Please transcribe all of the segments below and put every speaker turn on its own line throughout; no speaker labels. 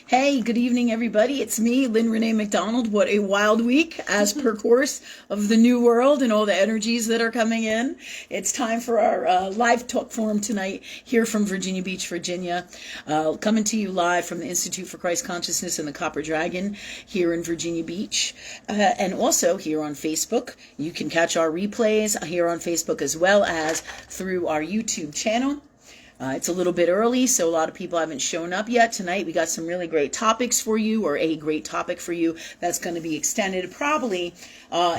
Hey, good evening, everybody. It's me, Lynn Rene MacDonald. What a wild week, as per course of the new world and all the energies that are coming in. It's time for our live talk forum tonight here from Virginia Beach, Virginia. Coming to you live from the Institute for Christ Consciousness and the Copper Dragon here in Virginia Beach. And also here on Facebook. You can catch our replays here on Facebook as well as through our YouTube channel. It's a little bit early, so a lot of people haven't shown up yet. Tonight we got some really great topics for you, or a great topic for you that's going to be extended probably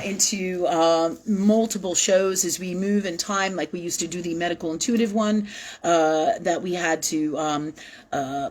into multiple shows as we move in time, like we used to do the medical intuitive one that we had to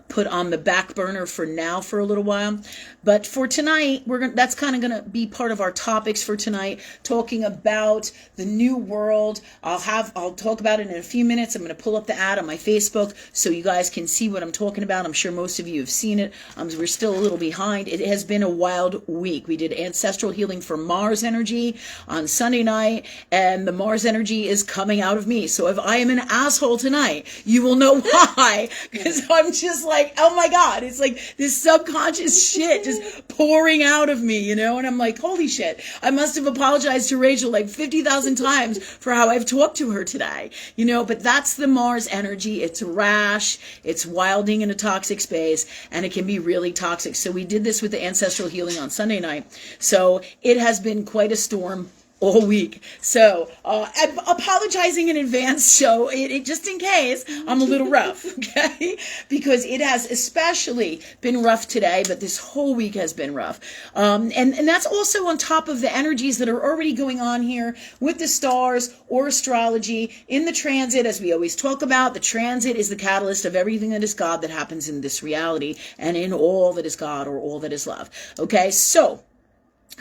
put on the back burner for now for a little while. But for tonight, that's kind of going to be part of our topics for tonight, talking about the new world. I'll talk about it in a few minutes. I'm going to pull up the ad on my Facebook so you guys can see what I'm talking about. I'm sure most of you have seen it. We're still a little behind. It has been a wild week. We did ancestral healing for Mars energy on Sunday night, and the Mars energy is coming out of me. So if I am an asshole tonight, you will know why, because I'm just like, oh my God, it's like this subconscious shit just pouring out of me, and I'm like, holy shit, I must have apologized to Rachel like 50,000 times for how I've talked to her today, but that's the Mars energy. It's rash, it's wilding in a toxic space, and it can be really toxic. So we did this with the ancestral healing on Sunday night. So it has been quite a storm all week. So I'm apologizing in advance, so it just in case I'm a little rough, okay? Because it has especially been rough today, but this whole week has been rough. And that's also on top of the energies that are already going on here with the stars or astrology in the transit. As we always talk about, the transit is the catalyst of everything that is God that happens in this reality and in all that is God or all that is love. Okay, so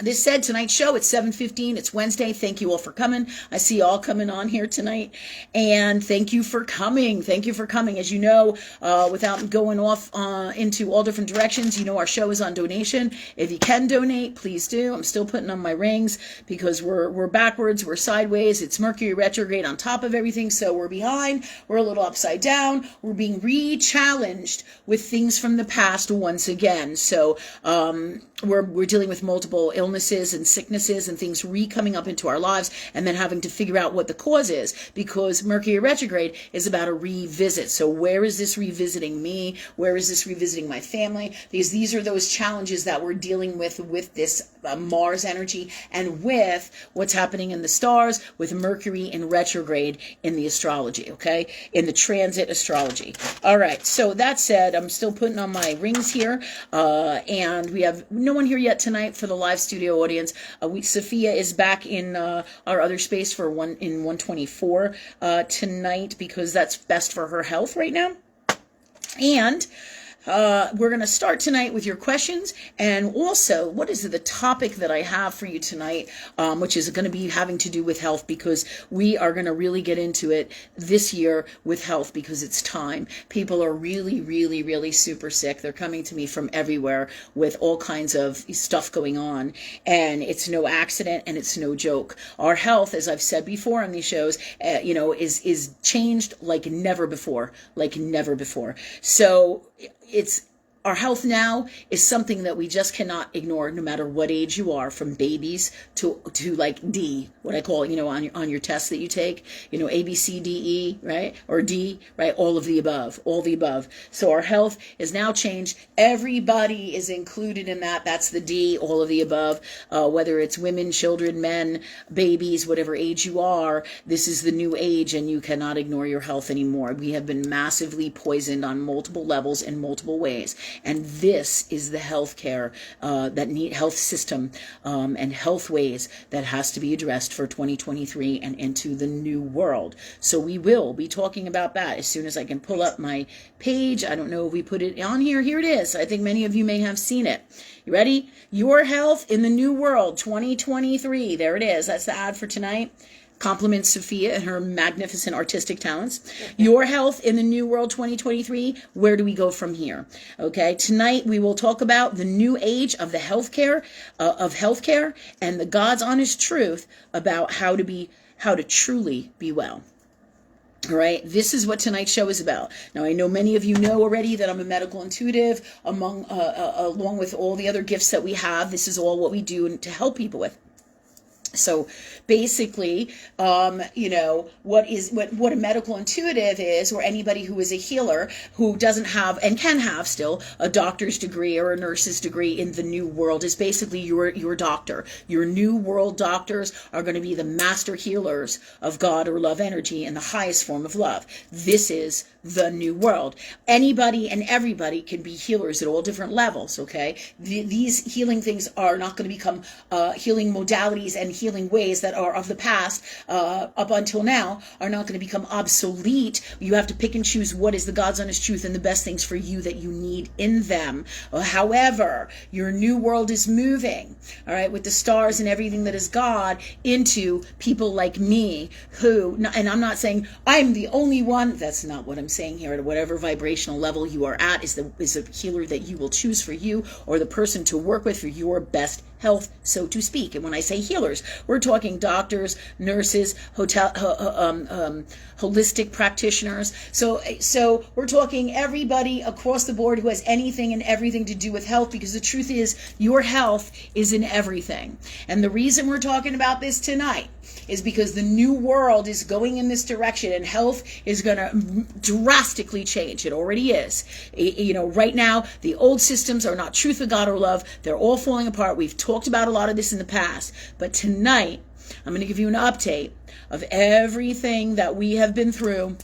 this said, tonight's show, it's 7:15. It's Wednesday. Thank you all for coming. I see you all coming on here tonight. And thank you for coming. Thank you for coming. As you know, without going off into all different directions, our show is on donation. If you can donate, please do. I'm still putting on my rings because we're backwards. We're sideways. It's Mercury retrograde on top of everything. So we're behind. We're a little upside down. We're being re-challenged with things from the past once again. So we're dealing with multiple illnesses and sicknesses and things coming up into our lives, and then having to figure out what the cause is, because Mercury retrograde is about a revisit. So where is this revisiting me? Where is this revisiting my family? Because these are those challenges that we're dealing with this Mars energy, and with what's happening in the stars with Mercury in retrograde in the astrology, okay? In the transit astrology. All right, so that said, I'm still putting on my rings here, and we have no one here yet tonight for the live studio audience. Sophia is back in our other space for 124 tonight, because that's best for her health right now. And we're going to start tonight with your questions, and also what is the topic that I have for you tonight, which is going to be having to do with health, because we are going to really get into it this year with health, because it's time. People are really, really, really super sick. They're coming to me from everywhere with all kinds of stuff going on, and it's no accident and it's no joke. Our health, as I've said before on these shows, is changed like never before, So our health now is something that we just cannot ignore, no matter what age you are, from babies to like D, what I call, on your tests that you take, A, B, C, D, E, right? Or D, right? All the above. So our health is now changed. Everybody is included in that. That's the D, all of the above. Whether it's women, children, men, babies, whatever age you are, this is the new age, and you cannot ignore your health anymore. We have been massively poisoned on multiple levels in multiple ways. And this is the healthcare, health system, and health ways that has to be addressed for 2023 and into the new world. So we will be talking about that as soon as I can pull up my page. I don't know if we put it on here. Here it is. I think many of you may have seen it. You ready? Your Health in the New World 2023. There it is. That's the ad for tonight. Compliments Sophia and her magnificent artistic talents. Your Health in the New World 2023. Where do we go from here? Okay, tonight we will talk about the new age of the healthcare, and the God's honest truth about how to truly be well. All right, this is what tonight's show is about. Now, I know many of you know already that I'm a medical intuitive. Along with all the other gifts that we have, this is all what we do to help people with. So basically, what a medical intuitive is, or anybody who is a healer who doesn't have and can have still a doctor's degree or a nurse's degree in the new world, is basically your doctor. Your new world doctors are going to be the master healers of God or love energy in the highest form of love. This is the new world. Anybody and everybody can be healers at all different levels, okay? These healing things are not going to become healing modalities and healing ways that are of the past up until now are not going to become obsolete. You have to pick and choose what is the God's honest truth and the best things for you that you need in them. However, your new world is moving, all right, with the stars and everything that is God into people like me who, and I'm not saying I'm the only one. That's not what I'm saying here. At whatever vibrational level you are at is a healer that you will choose for you, or the person to work with for your best health, so to speak. And when I say healers, we're talking doctors, nurses, holistic practitioners. So we're talking everybody across the board who has anything and everything to do with health, because the truth is your health is in everything. And the reason we're talking about this tonight is because the new world is going in this direction, and health is going to drastically change. It already is. Right now, the old systems are not truth of God or love. They're all falling apart. We've talked about a lot of this in the past, but tonight I'm going to give you an update of everything that we have been through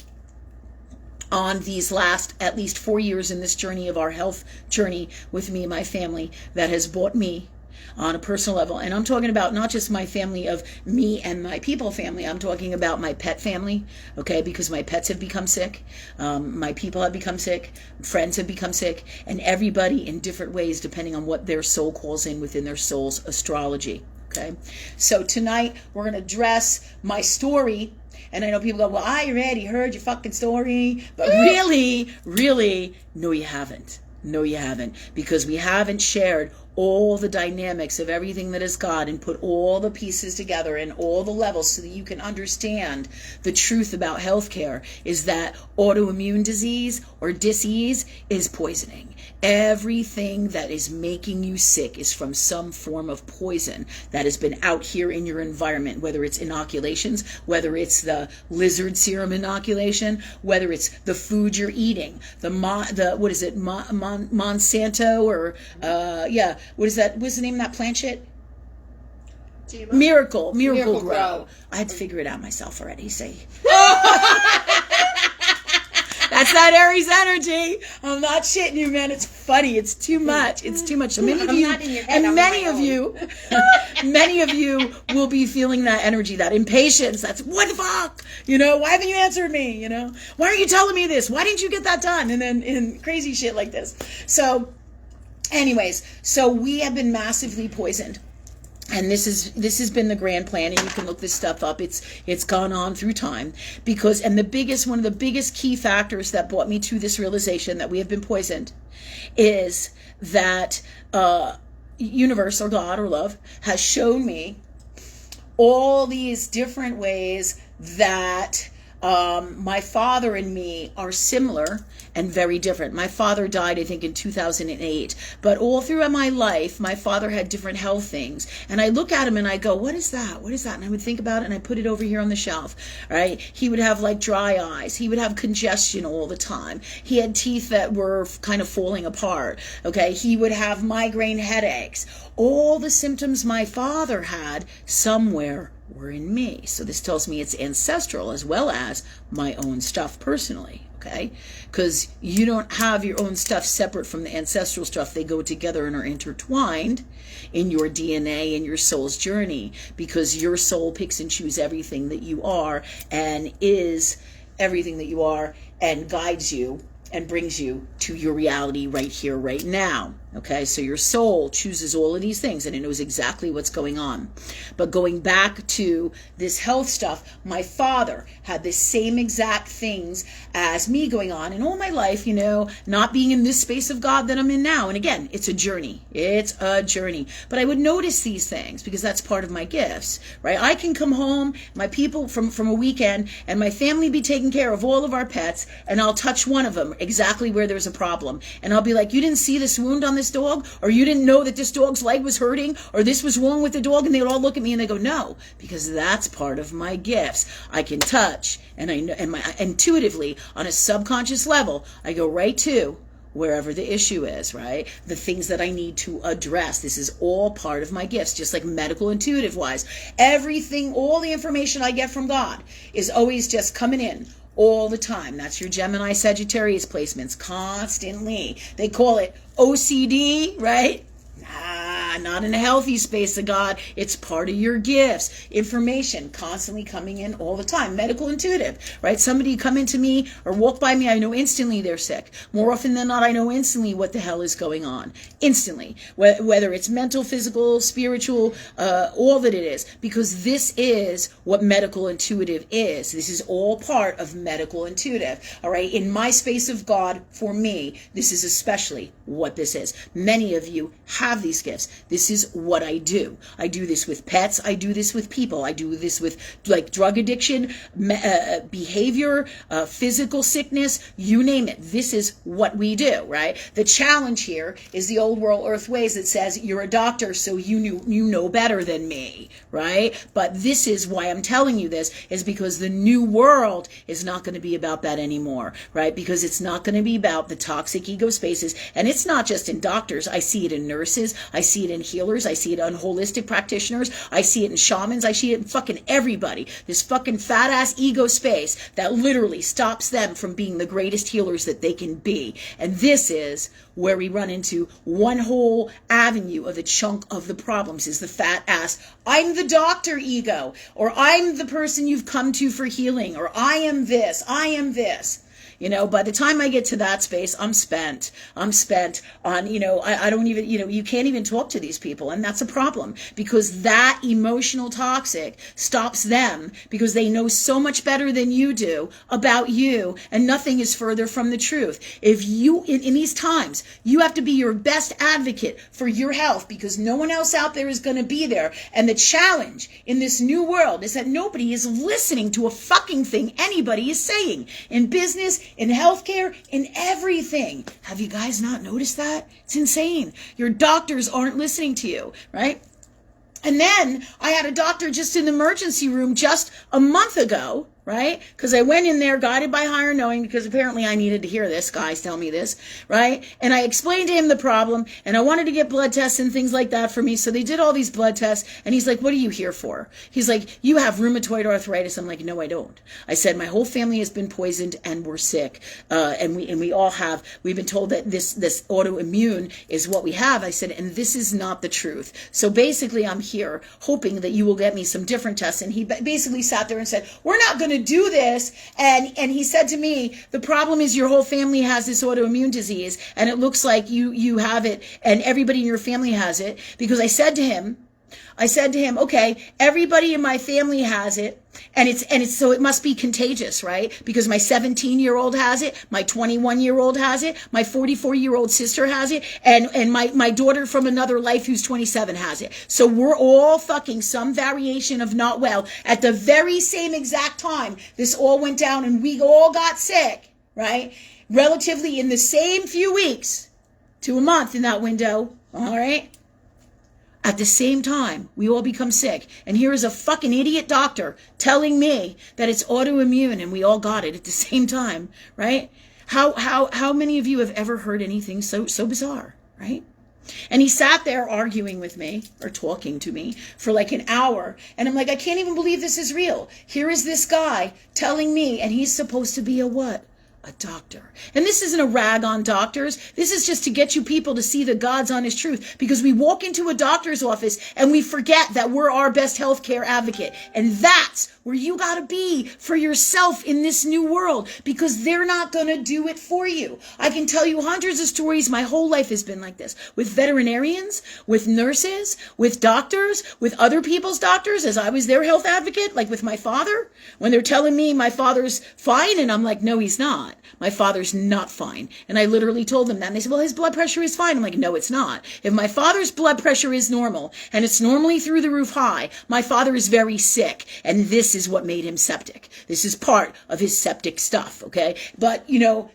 on these last at least 4 years in this journey of our health journey with me and my family that has brought me on a personal level. And I'm talking about not just my family of me and my people family. I'm talking about my pet family, okay, because my pets have become sick. My people have become sick. Friends have become sick. And everybody in different ways, depending on what their soul calls in within their soul's astrology, okay? So tonight, we're going to address my story. And I know people go, well, I already heard your fucking story. But really, no, you haven't. No, you haven't. Because we haven't shared all the dynamics of everything that is God and put all the pieces together and all the levels so that you can understand the truth about healthcare is that autoimmune disease or disease is poisoning. Everything that is making you sick is from some form of poison that has been out here in your environment, whether it's inoculations, whether it's the lizard serum inoculation, whether it's the food you're eating, Monsanto or, what is that? What's the name of that plant shit? Miracle Grow. I had to figure it out myself already. See, that's that Aries energy. I'm not shitting you, man. It's funny. It's too much. It's too much. So many of you, and many of you will be feeling that energy, that impatience. That's what the fuck. Why haven't you answered me? Why aren't you telling me this? Why didn't you get that done? And then in crazy shit like this. So. Anyways, so we have been massively poisoned. And this has been the grand plan, and you can look this stuff up. It's gone on through time one of the biggest key factors that brought me to this realization that we have been poisoned is that universe or God or love has shown me all these different ways that my father and me are similar and very different. My father died, I think, in 2008. But all throughout my life, my father had different health things. And I look at him and I go, what is that? What is that? And I would think about it and I put it over here on the shelf, right? He would have like dry eyes. He would have congestion all the time. He had teeth that were kind of falling apart, okay? He would have migraine headaches. All the symptoms my father had somewhere were in me. So this tells me it's ancestral as well as my own stuff personally, okay? Because you don't have your own stuff separate from the ancestral stuff. They go together and are intertwined in your DNA and your soul's journey, because your soul picks and chooses everything that you are and is everything that you are and guides you and brings you to your reality right here, right now. Okay, so your soul chooses all of these things and it knows exactly what's going on. But going back to this health stuff, my father had the same exact things as me going on. And all my life, not being in this space of God that I'm in now. And again, it's a journey. It's a journey. But I would notice these things because that's part of my gifts, right? I can come home, my people from a weekend, and my family be taking care of all of our pets, and I'll touch one of them exactly where there's a problem. And I'll be like, you didn't see this wound on this dog, or you didn't know that this dog's leg was hurting, or this was wrong with the dog, and they would all look at me and they go, no, because that's part of my gifts. I can touch, and I know, and intuitively on a subconscious level, I go right to wherever the issue is, right? The things that I need to address. This is all part of my gifts, just like medical intuitive wise. Everything, all the information I get from God is always just coming in all the time. That's your Gemini Sagittarius placements constantly. They call it OCD, right? Not in a healthy space of God. It's part of your gifts. Information constantly coming in all the time. Medical intuitive, right? Somebody come into me or walk by me, I know instantly they're sick. More often than not, I know instantly what the hell is going on. Instantly. Whether it's mental, physical, spiritual, all that it is. Because this is what medical intuitive is. This is all part of medical intuitive. All right? In my space of God, for me, this is especially what this is. Many of you have these gifts. This is what I do. I do this with pets. I do this with people. I do this with like drug addiction, behavior, physical sickness, you name it. This is what we do, right? The challenge here is the old world earth ways that says you're a doctor, so you know better than me, right? But this is why I'm telling you this, is because the new world is not going to be about that anymore, right? Because it's not going to be about the toxic ego spaces. And it's not just in doctors. I see it in nurses. I see it in healers. I see it in holistic practitioners. I see it in shamans. I see it in fucking everybody. This fucking fat ass ego space that literally stops them from being the greatest healers that they can be. And this is where we run into one whole avenue of the chunk of the problems, is the fat ass, I'm the doctor ego, or I'm the person you've come to for healing, or I am this, I am this. By the time I get to that space, I'm spent on, I don't even, you can't even talk to these people. And that's a problem, because that emotional toxic stops them, because they know so much better than you do about you, and nothing is further from the truth. If you, in these times, you have to be your best advocate for your health, because no one else out there is going to be there. And the challenge in this new world is that nobody is listening to a fucking thing anybody is saying in business, in healthcare, in everything. Have you guys not noticed that? It's insane. Your doctors aren't listening to you, right? And then I had a doctor just in the emergency room just a month ago, right? Because I went in there guided by higher knowing, because apparently I needed to hear this. Guys tell me this, right? And I explained to him the problem, and I wanted to get blood tests and things like that for me. So they did all these blood tests, and he's like, what are you here for? He's like, you have rheumatoid arthritis. I'm like, no, I don't. I said, my whole family has been poisoned and we're sick. And we all have, we've been told that this autoimmune is what we have. I said, and this is not the truth. So basically I'm here hoping that you will get me some different tests. And he basically sat there and said, we're not going to do this. And he said to me, the problem is your whole family has this autoimmune disease, and it looks like you have it, and everybody in your family has it. Because I said to him, okay, everybody in my family has it, and it's so it must be contagious, right? Because my 17-year-old has it, my 21-year-old has it, my 44-year-old sister has it, and my daughter from another life who's 27 has it. So we're all fucking some variation of not well. At the very same exact time this all went down and we all got sick, right? Relatively in the same few weeks to a month in that window, all right? At the same time, we all become sick. And here is a fucking idiot doctor telling me that it's autoimmune and we all got it at the same time, right? How many of you have ever heard anything so bizarre, right? And he sat there arguing with me, or talking to me, for like an hour. And I'm like, I can't even believe this is real. Here is this guy telling me, and he's supposed to be a what? A a doctor. And this isn't a rag on doctors. This is just to get you people to see the God's honest truth, because we walk into a doctor's office and we forget that we're our best healthcare advocate. And that's where you got to be for yourself in this new world, because they're not going to do it for you. I can tell you hundreds of stories. My whole life has been like this, with veterinarians, with nurses, with doctors, with other people's doctors, as I was their health advocate, like with my father, when they're telling me my father's fine, and I'm like, no, he's not. My father's not fine. And I literally told them that, and they said, well, his blood pressure is fine. I'm like, no, it's not. If my father's blood pressure is normal, and it's normally through the roof high, my father is very sick, and this is what made him septic. This is part of his septic stuff, okay? But,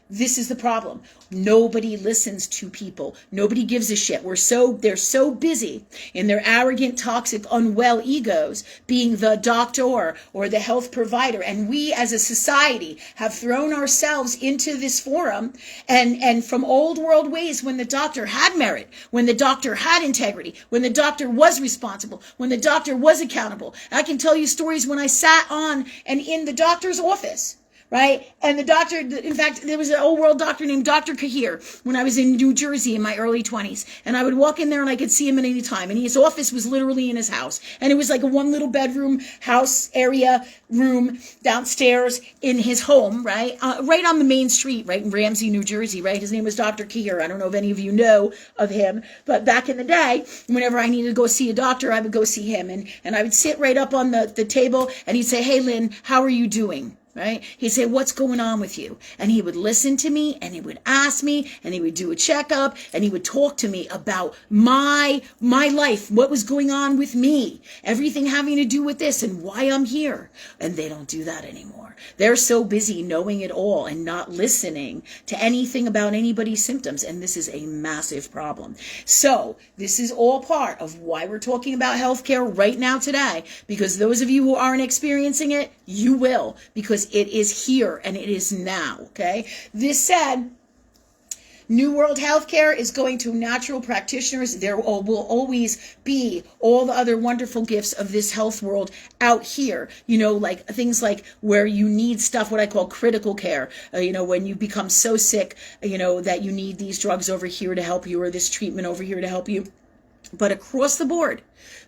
this is the problem. Nobody listens to people. Nobody gives a shit. They're so busy in their arrogant, toxic, unwell egos being the doctor or the health provider. And we as a society have thrown ourselves into this forum and from old world ways, when the doctor had merit, when the doctor had integrity, when the doctor was responsible, when the doctor was accountable. I can tell you stories when I sat on and in the doctor's office. Right? And the doctor, in fact, there was an old world doctor named Dr. Kahir when I was in New Jersey in my early 20s. And I would walk in there and I could see him at any time. And his office was literally in his house. And it was like a one little bedroom house area room downstairs in his home, right? Right on the main street, right in Ramsey, New Jersey, right? His name was Dr. Kahir. I don't know if any of you know of him. But back in the day, whenever I needed to go see a doctor, I would go see him. And I would sit right up on the table and he'd say, hey, Lynn, how are you doing? Right? He'd say, what's going on with you? And he would listen to me and he would ask me and he would do a checkup and he would talk to me about my life, what was going on with me, everything having to do with this and why I'm here. And they don't do that anymore. They're so busy knowing it all and not listening to anything about anybody's symptoms. And this is a massive problem. So this is all part of why we're talking about healthcare right now today, because those of you who aren't experiencing it, you will, because it is here and it is now, okay? This said, New World Healthcare is going to natural practitioners. There will always be all the other wonderful gifts of this health world out here, like things like where you need stuff, what I call critical care, when you become so sick, that you need these drugs over here to help you or this treatment over here to help you. But across the board,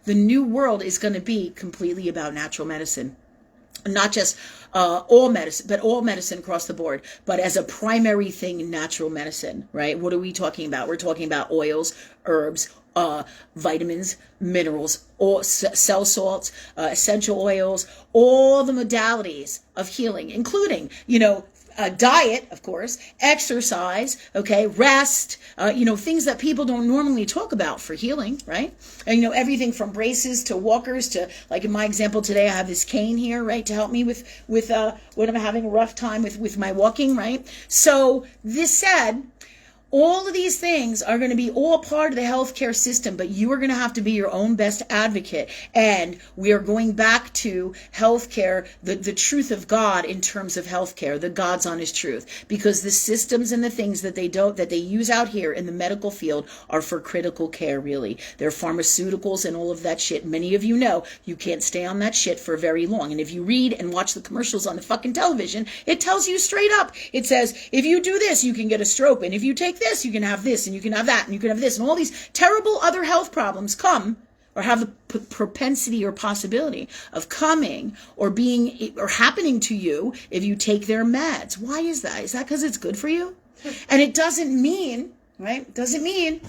the new world is going to be completely about natural medicine. Not just all medicine, but all medicine across the board. But as a primary thing, natural medicine, right? What are we talking about? We're talking about oils, herbs, vitamins, minerals, cell salts, essential oils, all the modalities of healing, including, diet, of course, exercise, okay, rest, things that people don't normally talk about for healing, right? And, everything from braces to walkers to, like in my example today, I have this cane here, right, to help me with when I'm having a rough time with my walking, right? So this said, all of these things are going to be all part of the healthcare system, but you are going to have to be your own best advocate. And we are going back to healthcare, the truth of God in terms of healthcare, the God's honest truth, because the systems and the things that they use out here in the medical field are for critical care, really. They're pharmaceuticals and all of that shit. Many of you know you can't stay on that shit for very long. And if you read and watch the commercials on the fucking television, it tells you straight up. It says, if you do this, you can get a stroke. And if you take this, you can have this, and you can have that, and you can have this, and all these terrible other health problems come or have the propensity or possibility of coming or being or happening to you if you take their meds. Why is that? Is that because it's good for you? And it doesn't mean, right? It doesn't mean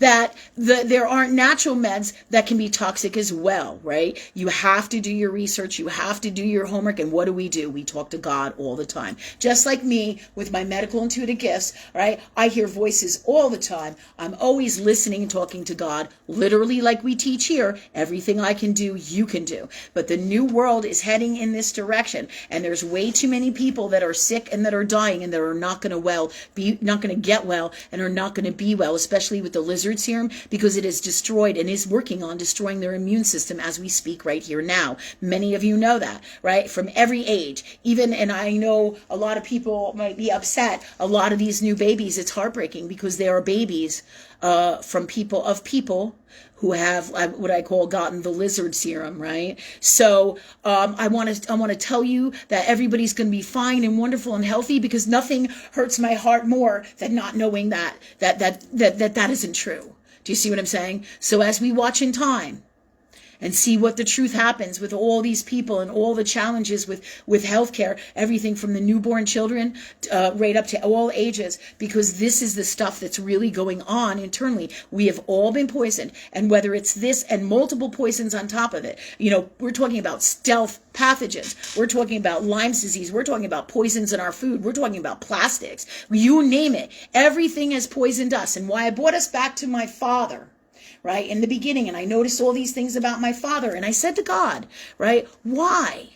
that there aren't natural meds that can be toxic as well, right? You have to do your research. You have to do your homework. And what do? We talk to God all the time. Just like me with my medical intuitive gifts, right? I hear voices all the time. I'm always listening and talking to God, literally like we teach here. Everything I can do, you can do. But the new world is heading in this direction. And there's way too many people that are sick and that are dying and that are not going to get well and are not going to be well, especially with the lizard serum, because it is destroyed and is working on destroying their immune system as we speak right here now. Many of you know that, right? From every age, and I know a lot of people might be upset. A lot of these new babies, it's heartbreaking because they are babies from people who have what I call gotten the lizard serum, right? So I want to tell you that everybody's going to be fine and wonderful and healthy, because nothing hurts my heart more than not knowing that isn't true. Do you see what I'm saying? So as we watch in time and see what the truth happens with all these people and all the challenges with healthcare, everything from the newborn children right up to all ages, because this is the stuff that's really going on internally. We have all been poisoned, and whether it's this and multiple poisons on top of it, we're talking about stealth pathogens. We're talking about Lyme's disease. We're talking about poisons in our food. We're talking about plastics. You name it. Everything has poisoned us. And why I brought us back to my father, right, in the beginning, and I noticed all these things about my father, and I said to God, right, why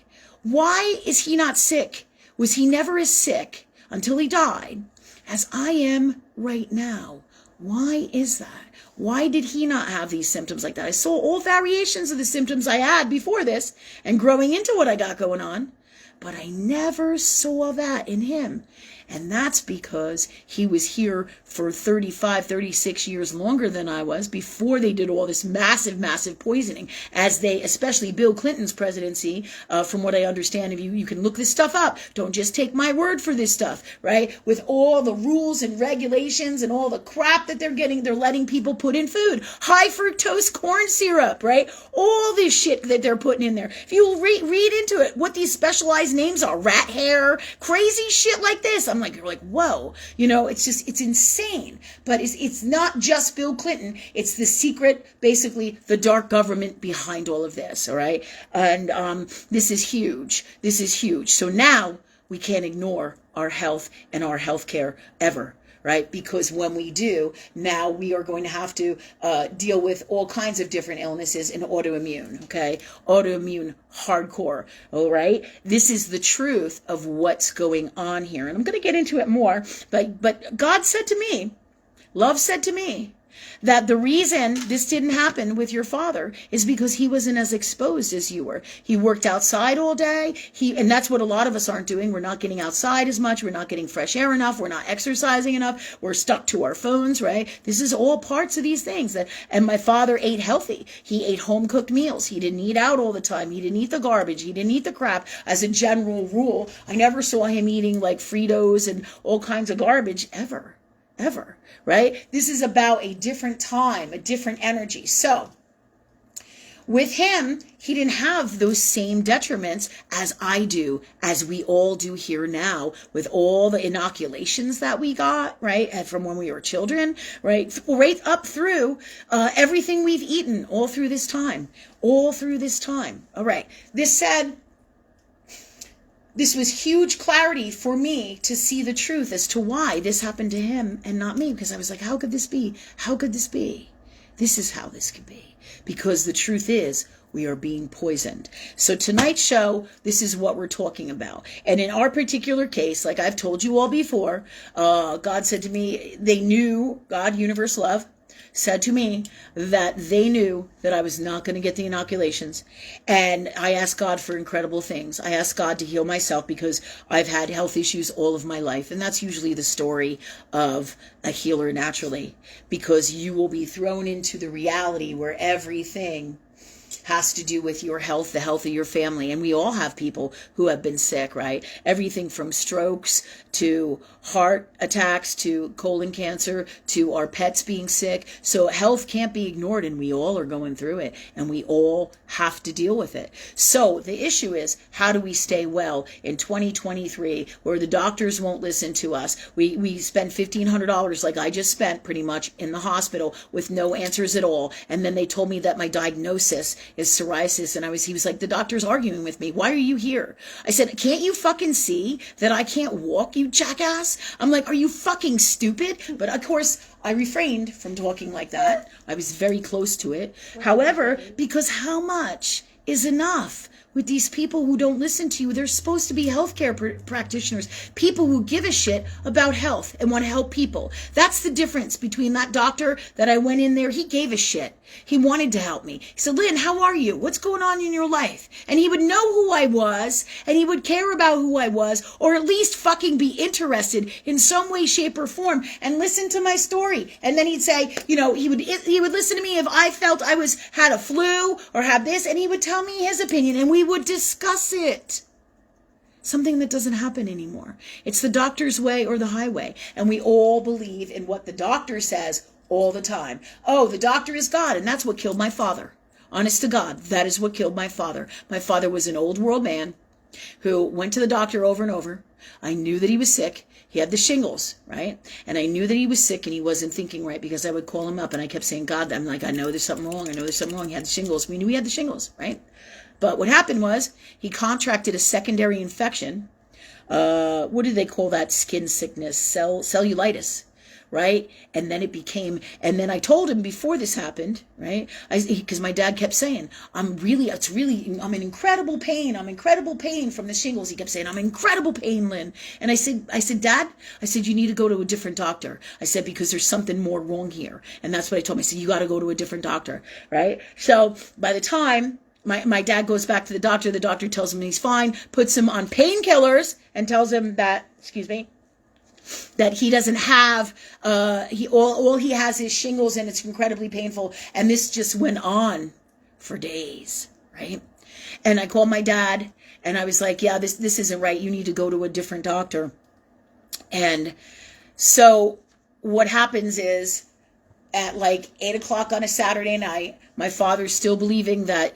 is he not sick? Was he never as sick until he died as I am right now? Why is that? Why did he not have these symptoms like that? I saw all variations of the symptoms I had before this and growing into what I got going on, but I never saw that in him. And that's because he was here for 35, 36 years longer than I was before they did all this massive, massive poisoning. Especially Bill Clinton's presidency, from what I understand of you can look this stuff up. Don't just take my word for this stuff, right? With all the rules and regulations and all the crap that they're letting people put in food. High fructose corn syrup, right? All this shit that they're putting in there. If you read into it, what these specialized names are, rat hair, crazy shit like this. You're like, whoa, it's insane. But it's not just Bill Clinton. It's the secret, basically the dark government behind all of this. All right. And this is huge. This is huge. So now we can't ignore our health and our health care ever. Right? Because when we do, now we are going to have to deal with all kinds of different illnesses and autoimmune, okay? Autoimmune hardcore, all right? This is the truth of what's going on here. And I'm going to get into it more, but God said to me, love said to me, that the reason this didn't happen with your father is because he wasn't as exposed as you were. He worked outside all day. And that's what a lot of us aren't doing. We're not getting outside as much. We're not getting fresh air enough. We're not exercising enough. We're stuck to our phones, right? This is all parts of these things. And my father ate healthy. He ate home cooked meals. He didn't eat out all the time. He didn't eat the garbage. He didn't eat the crap. As a general rule, I never saw him eating like Fritos and all kinds of garbage ever, right? This is about a different time, a different energy. So with him, he didn't have those same detriments as I do, as we all do here now, with all the inoculations that we got, right? And from when we were children, right up through everything we've eaten all through this time. All right. This was huge clarity for me to see the truth as to why this happened to him and not me. Because I was like, how could this be? How could this be? This is how this could be. Because the truth is, we are being poisoned. So tonight's show, this is what we're talking about. And in our particular case, like I've told you all before, God said to me, God, universe, love, said to me that they knew that I was not going to get the inoculations. And I asked God for incredible things. I asked God to heal myself because I've had health issues all of my life. And that's usually the story of a healer naturally, because you will be thrown into the reality where everything has to do with your health, the health of your family. And we all have people who have been sick, right? Everything from strokes to heart attacks to colon cancer to our pets being sick. So health can't be ignored, and we all are going through it, and we all have to deal with it. So the issue is, how do we stay well in 2023 where the doctors won't listen to us? We spend $1,500 like I just spent pretty much in the hospital with no answers at all. And then they told me that my diagnosis is psoriasis. And he was like, the doctor's arguing with me. Why are you here? I said, can't you fucking see that I can't walk, you jackass? I'm like, are you fucking stupid? But of course, I refrained from talking like that. I was very close to it. However, because how much is enough? with these people who don't listen to you. They're supposed to be healthcare practitioners, people who give a shit about health and want to help people. That's the difference between that doctor that I went in there. He gave a shit. He wanted to help me. He said, Lynn, how are you? What's going on in your life? And he would know who I was, and he would care about who I was, or at least fucking be interested in some way, shape, or form, and listen to my story. And then he'd say, he would listen to me if I felt I had a flu or had this, and he would tell me his opinion, and we would discuss it. Something that doesn't happen anymore. It's the doctor's way or the highway, and we all believe in what the doctor says all the time. Oh, the doctor is God, and that's what killed my father. Honest to God, that is what killed my father. My father was an old world man who went to the doctor over and over. I knew that he was sick. He had the shingles, right? And I knew that he was sick and he wasn't thinking right, because I would call him up and I kept saying, God, I'm like, I know there's something wrong. I know there's something wrong. He had the shingles. We knew he had the shingles, right? But what happened was he contracted a secondary infection. What do they call that skin sickness? Cellulitis. Right? And then and then I told him before this happened, right? Because my dad kept saying, I'm in incredible pain. I'm incredible pain from the shingles. He kept saying, I'm in incredible pain, Lynn. And I said, Dad, you need to go to a different doctor. I said, because there's something more wrong here. And that's what I told him. I said, you got to go to a different doctor, right? So by the time my dad goes back to the doctor tells him he's fine, puts him on painkillers, and tells him that, that he doesn't have, all he has is shingles, and it's incredibly painful. And this just went on for days, right? And I called my dad, and I was like, yeah, this isn't right. You need to go to a different doctor. And so what happens is, at like 8 o'clock on a Saturday night, my father's still believing that,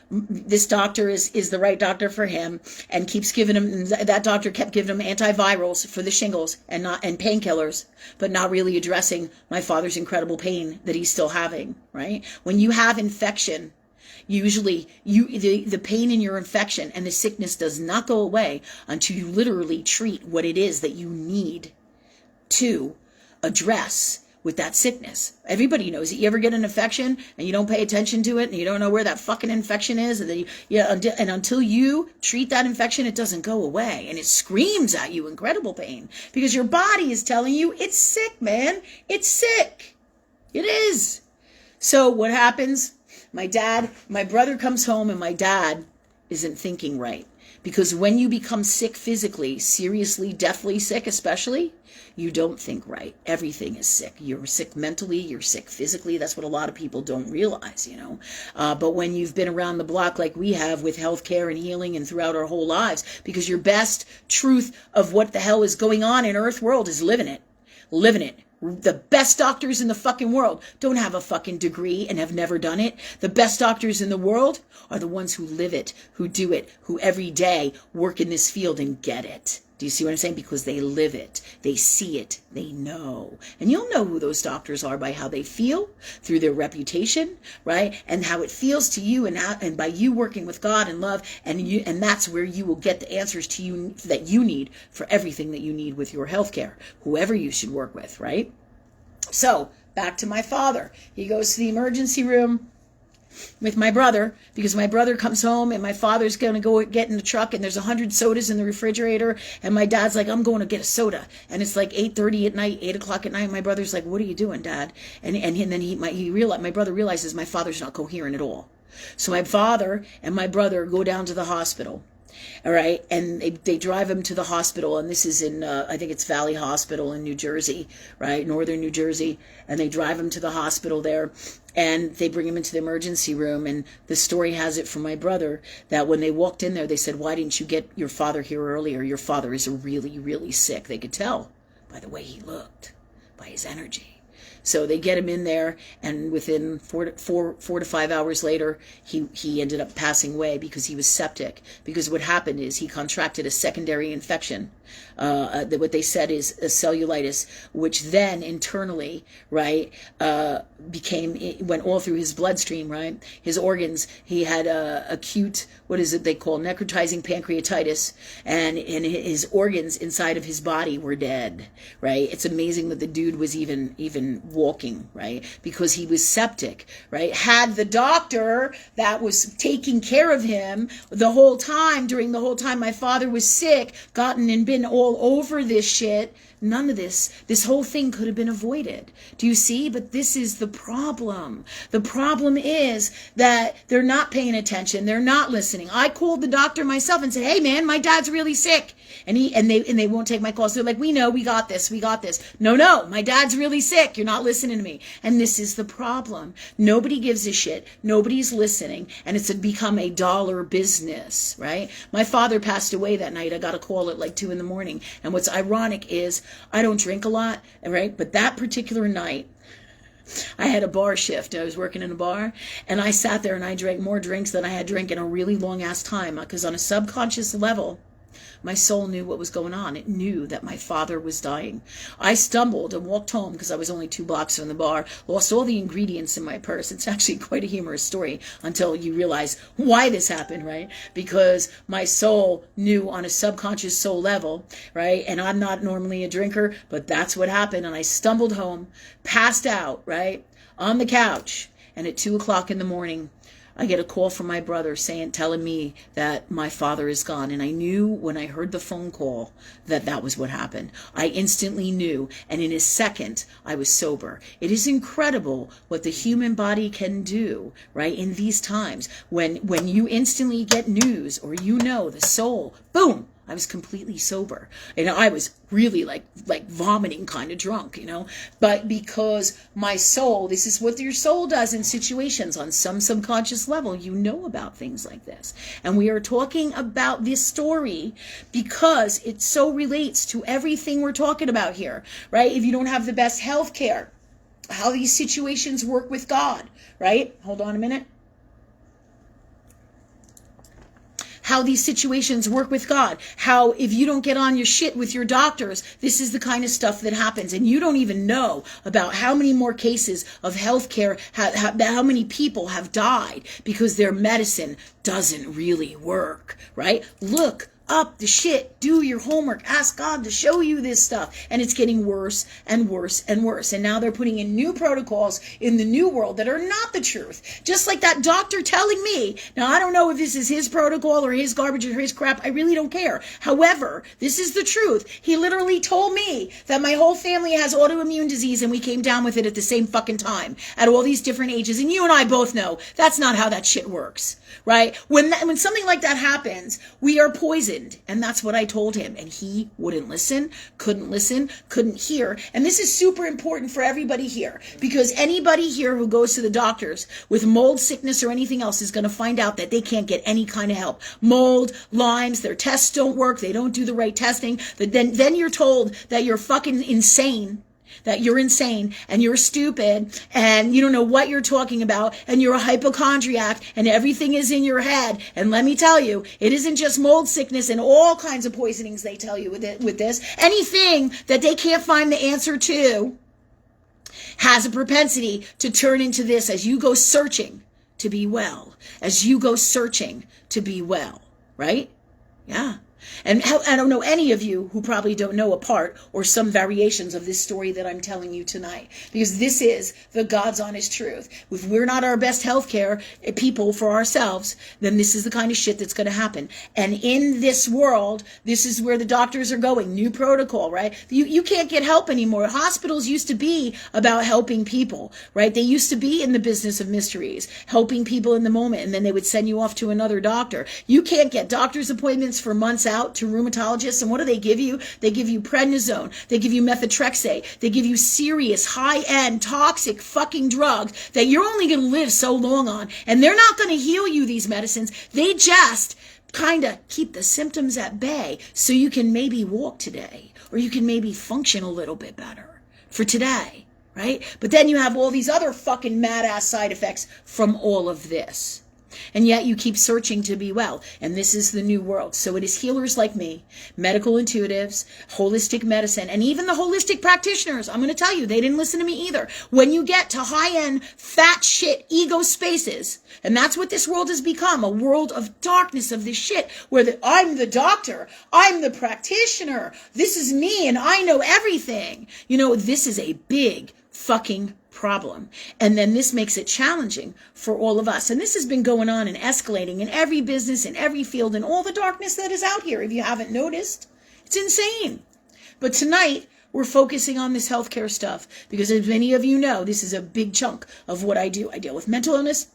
this doctor is the right doctor for him, and keeps giving him, that doctor kept giving him antivirals for the shingles and painkillers, but not really addressing my father's incredible pain that he's still having, right? When you have infection, usually the pain in your infection and the sickness does not go away until you literally treat what it is that you need to address with that sickness. Everybody knows it. You ever get an infection and you don't pay attention to it, and you don't know where that fucking infection is, and then until you treat that infection, it doesn't go away, and it screams at you incredible pain, because your body is telling you it's sick, man. It's sick. It is. So what happens? My brother comes home, and my dad isn't thinking right, because when you become sick physically, seriously, deathly sick especially, you don't think right. Everything is sick. You're sick mentally, you're sick physically. That's what a lot of people don't realize, But when you've been around the block like we have with healthcare and healing and throughout our whole lives, because your best truth of what the hell is going on in Earth world is living it. Living it. The best doctors in the fucking world don't have a fucking degree and have never done it. The best doctors in the world are the ones who live it, who do it, who every day work in this field and get it. Do you see what I'm saying? Because they live it. They see it. They know. And you'll know who those doctors are by how they feel, through their reputation, right? And how it feels to you, and by you working with God and love, and that's where you will get the answers to you that you need for everything that you need with your healthcare, whoever you should work with, right? So back to my father. He goes to the emergency room with my brother, because my brother comes home and my father's going to go get in the truck, and there's 100 sodas in the refrigerator, and my dad's like, I'm going to get a soda, and it's like 8:30 at night, 8 o'clock at night. My brother's like, what are you doing, Dad? And then my brother realizes my father's not coherent at all. So my father and my brother go down to the hospital. All right. And they drive him to the hospital. And this is in, I think it's Valley Hospital in New Jersey, right? Northern New Jersey. And they drive him to the hospital there, and they bring him into the emergency room. And the story has it from my brother that when they walked in there, they said, why didn't you get your father here earlier? Your father is really, really sick. They could tell by the way he looked, by his energy. So they get him in there, and within 4 to 5 hours later, he ended up passing away because he was septic. Because what happened is he contracted a secondary infection What they said is a cellulitis, which then internally, right, went all through his bloodstream, right, his organs. He had acute, what is it they call, necrotizing pancreatitis, and his organs inside of his body were dead, right? It's amazing that the dude was even walking, right, because he was septic, right? Had the doctor that was taking care of him during the whole time my father was sick, gotten and been all over this shit, none of this whole thing could have been avoided. Do you see? But this is the problem. The problem is that they're not paying attention. They're not listening. I called the doctor myself and said, "Hey man, my dad's really sick." And they won't take my calls. They're like, "We know, we got this. No, my dad's really sick. You're not listening to me." And this is the problem. Nobody gives a shit. Nobody's listening. And it's become a dollar business, right? My father passed away that night. I got a call at like 2 a.m. And what's ironic is I don't drink a lot, right? But that particular night, I had a bar shift. I was working in a bar, and I sat there and I drank more drinks than I had drank in a really long ass time, because on a subconscious level, my soul knew what was going on. It knew that my father was dying. I stumbled and walked home because I was only 2 blocks from the bar, lost all the ingredients in my purse. It's actually quite a humorous story until you realize why this happened, right? Because my soul knew on a subconscious soul level, right? And I'm not normally a drinker, but that's what happened. And I stumbled home, passed out, right, on the couch. And at 2 o'clock in the morning, I get a call from my brother telling me that my father is gone. And I knew when I heard the phone call that was what happened. I instantly knew. And in a second, I was sober. It is incredible what the human body can do, right? In these times, when you instantly get news, or the soul, boom, I was completely sober. And I was really like vomiting, kind of drunk, But because my soul, this is what your soul does in situations on some subconscious level, about things like this. And we are talking about this story because it so relates to everything we're talking about here, right? If you don't have the best health care, how these situations work with God, right? Hold on a minute. How these situations work with God, how if you don't get on your shit with your doctors, this is the kind of stuff that happens. And you don't even know about how many more cases of healthcare, how many people have died because their medicine doesn't really work, right? Look up the shit, do your homework, ask God to show you this stuff, and it's getting worse and worse and worse. And now they're putting in new protocols in the new world that are not the truth, just like that doctor telling me. Now I don't know if this is his protocol or his garbage or his crap, I really don't care. However, this is the truth. He literally told me that my whole family has autoimmune disease and we came down with it at the same fucking time at all these different ages, and you and I both know that's not how that shit works, right? When something like that happens, we are poisoned. And that's what I told him. And he wouldn't listen, couldn't hear. And this is super important for everybody here, because anybody here who goes to the doctors with mold sickness or anything else is going to find out that they can't get any kind of help. Mold, Lyme's, their tests don't work. They don't do the right testing. Then you're told that you're fucking insane. That you're insane and you're stupid and you don't know what you're talking about and you're a hypochondriac and everything is in your head. And let me tell you, it isn't just mold sickness and all kinds of poisonings they tell you with this. Anything that they can't find the answer to has a propensity to turn into this as you go searching to be well. As you go searching to be well, right? Yeah. And I don't know any of you who probably don't know a part or some variations of this story that I'm telling you tonight, because this is the God's honest truth. If we're not our best healthcare people for ourselves, then this is the kind of shit that's going to happen. And in this world, this is where the doctors are going. New protocol, right? You can't get help anymore. Hospitals used to be about helping people, right? They used to be in the business of mysteries, helping people in the moment, and then they would send you off to another doctor. You can't get doctor's appointments for months out to rheumatologists, and what do they give you? They give you prednisone, they give you methotrexate, they give you serious high-end toxic fucking drugs that you're only going to live so long on, and they're not going to heal you, these medicines. They just kind of keep the symptoms at bay so you can maybe walk today, or you can maybe function a little bit better for today, right? But then you have all these other fucking mad-ass side effects from all of this. And yet you keep searching to be well. And this is the new world. So it is healers like me, medical intuitives, holistic medicine, and even the holistic practitioners. I'm going to tell you, they didn't listen to me either. When you get to high-end, fat shit, ego spaces, and that's what this world has become, a world of darkness of this shit, where I'm the doctor, I'm the practitioner, this is me, and I know everything. You know, this is a big fucking problem. And then this makes it challenging for all of us. And this has been going on and escalating in every business, in every field, and all the darkness that is out here. If you haven't noticed, it's insane. But tonight, we're focusing on this healthcare stuff because, as many of you know, this is a big chunk of what I do. I deal with mental illness,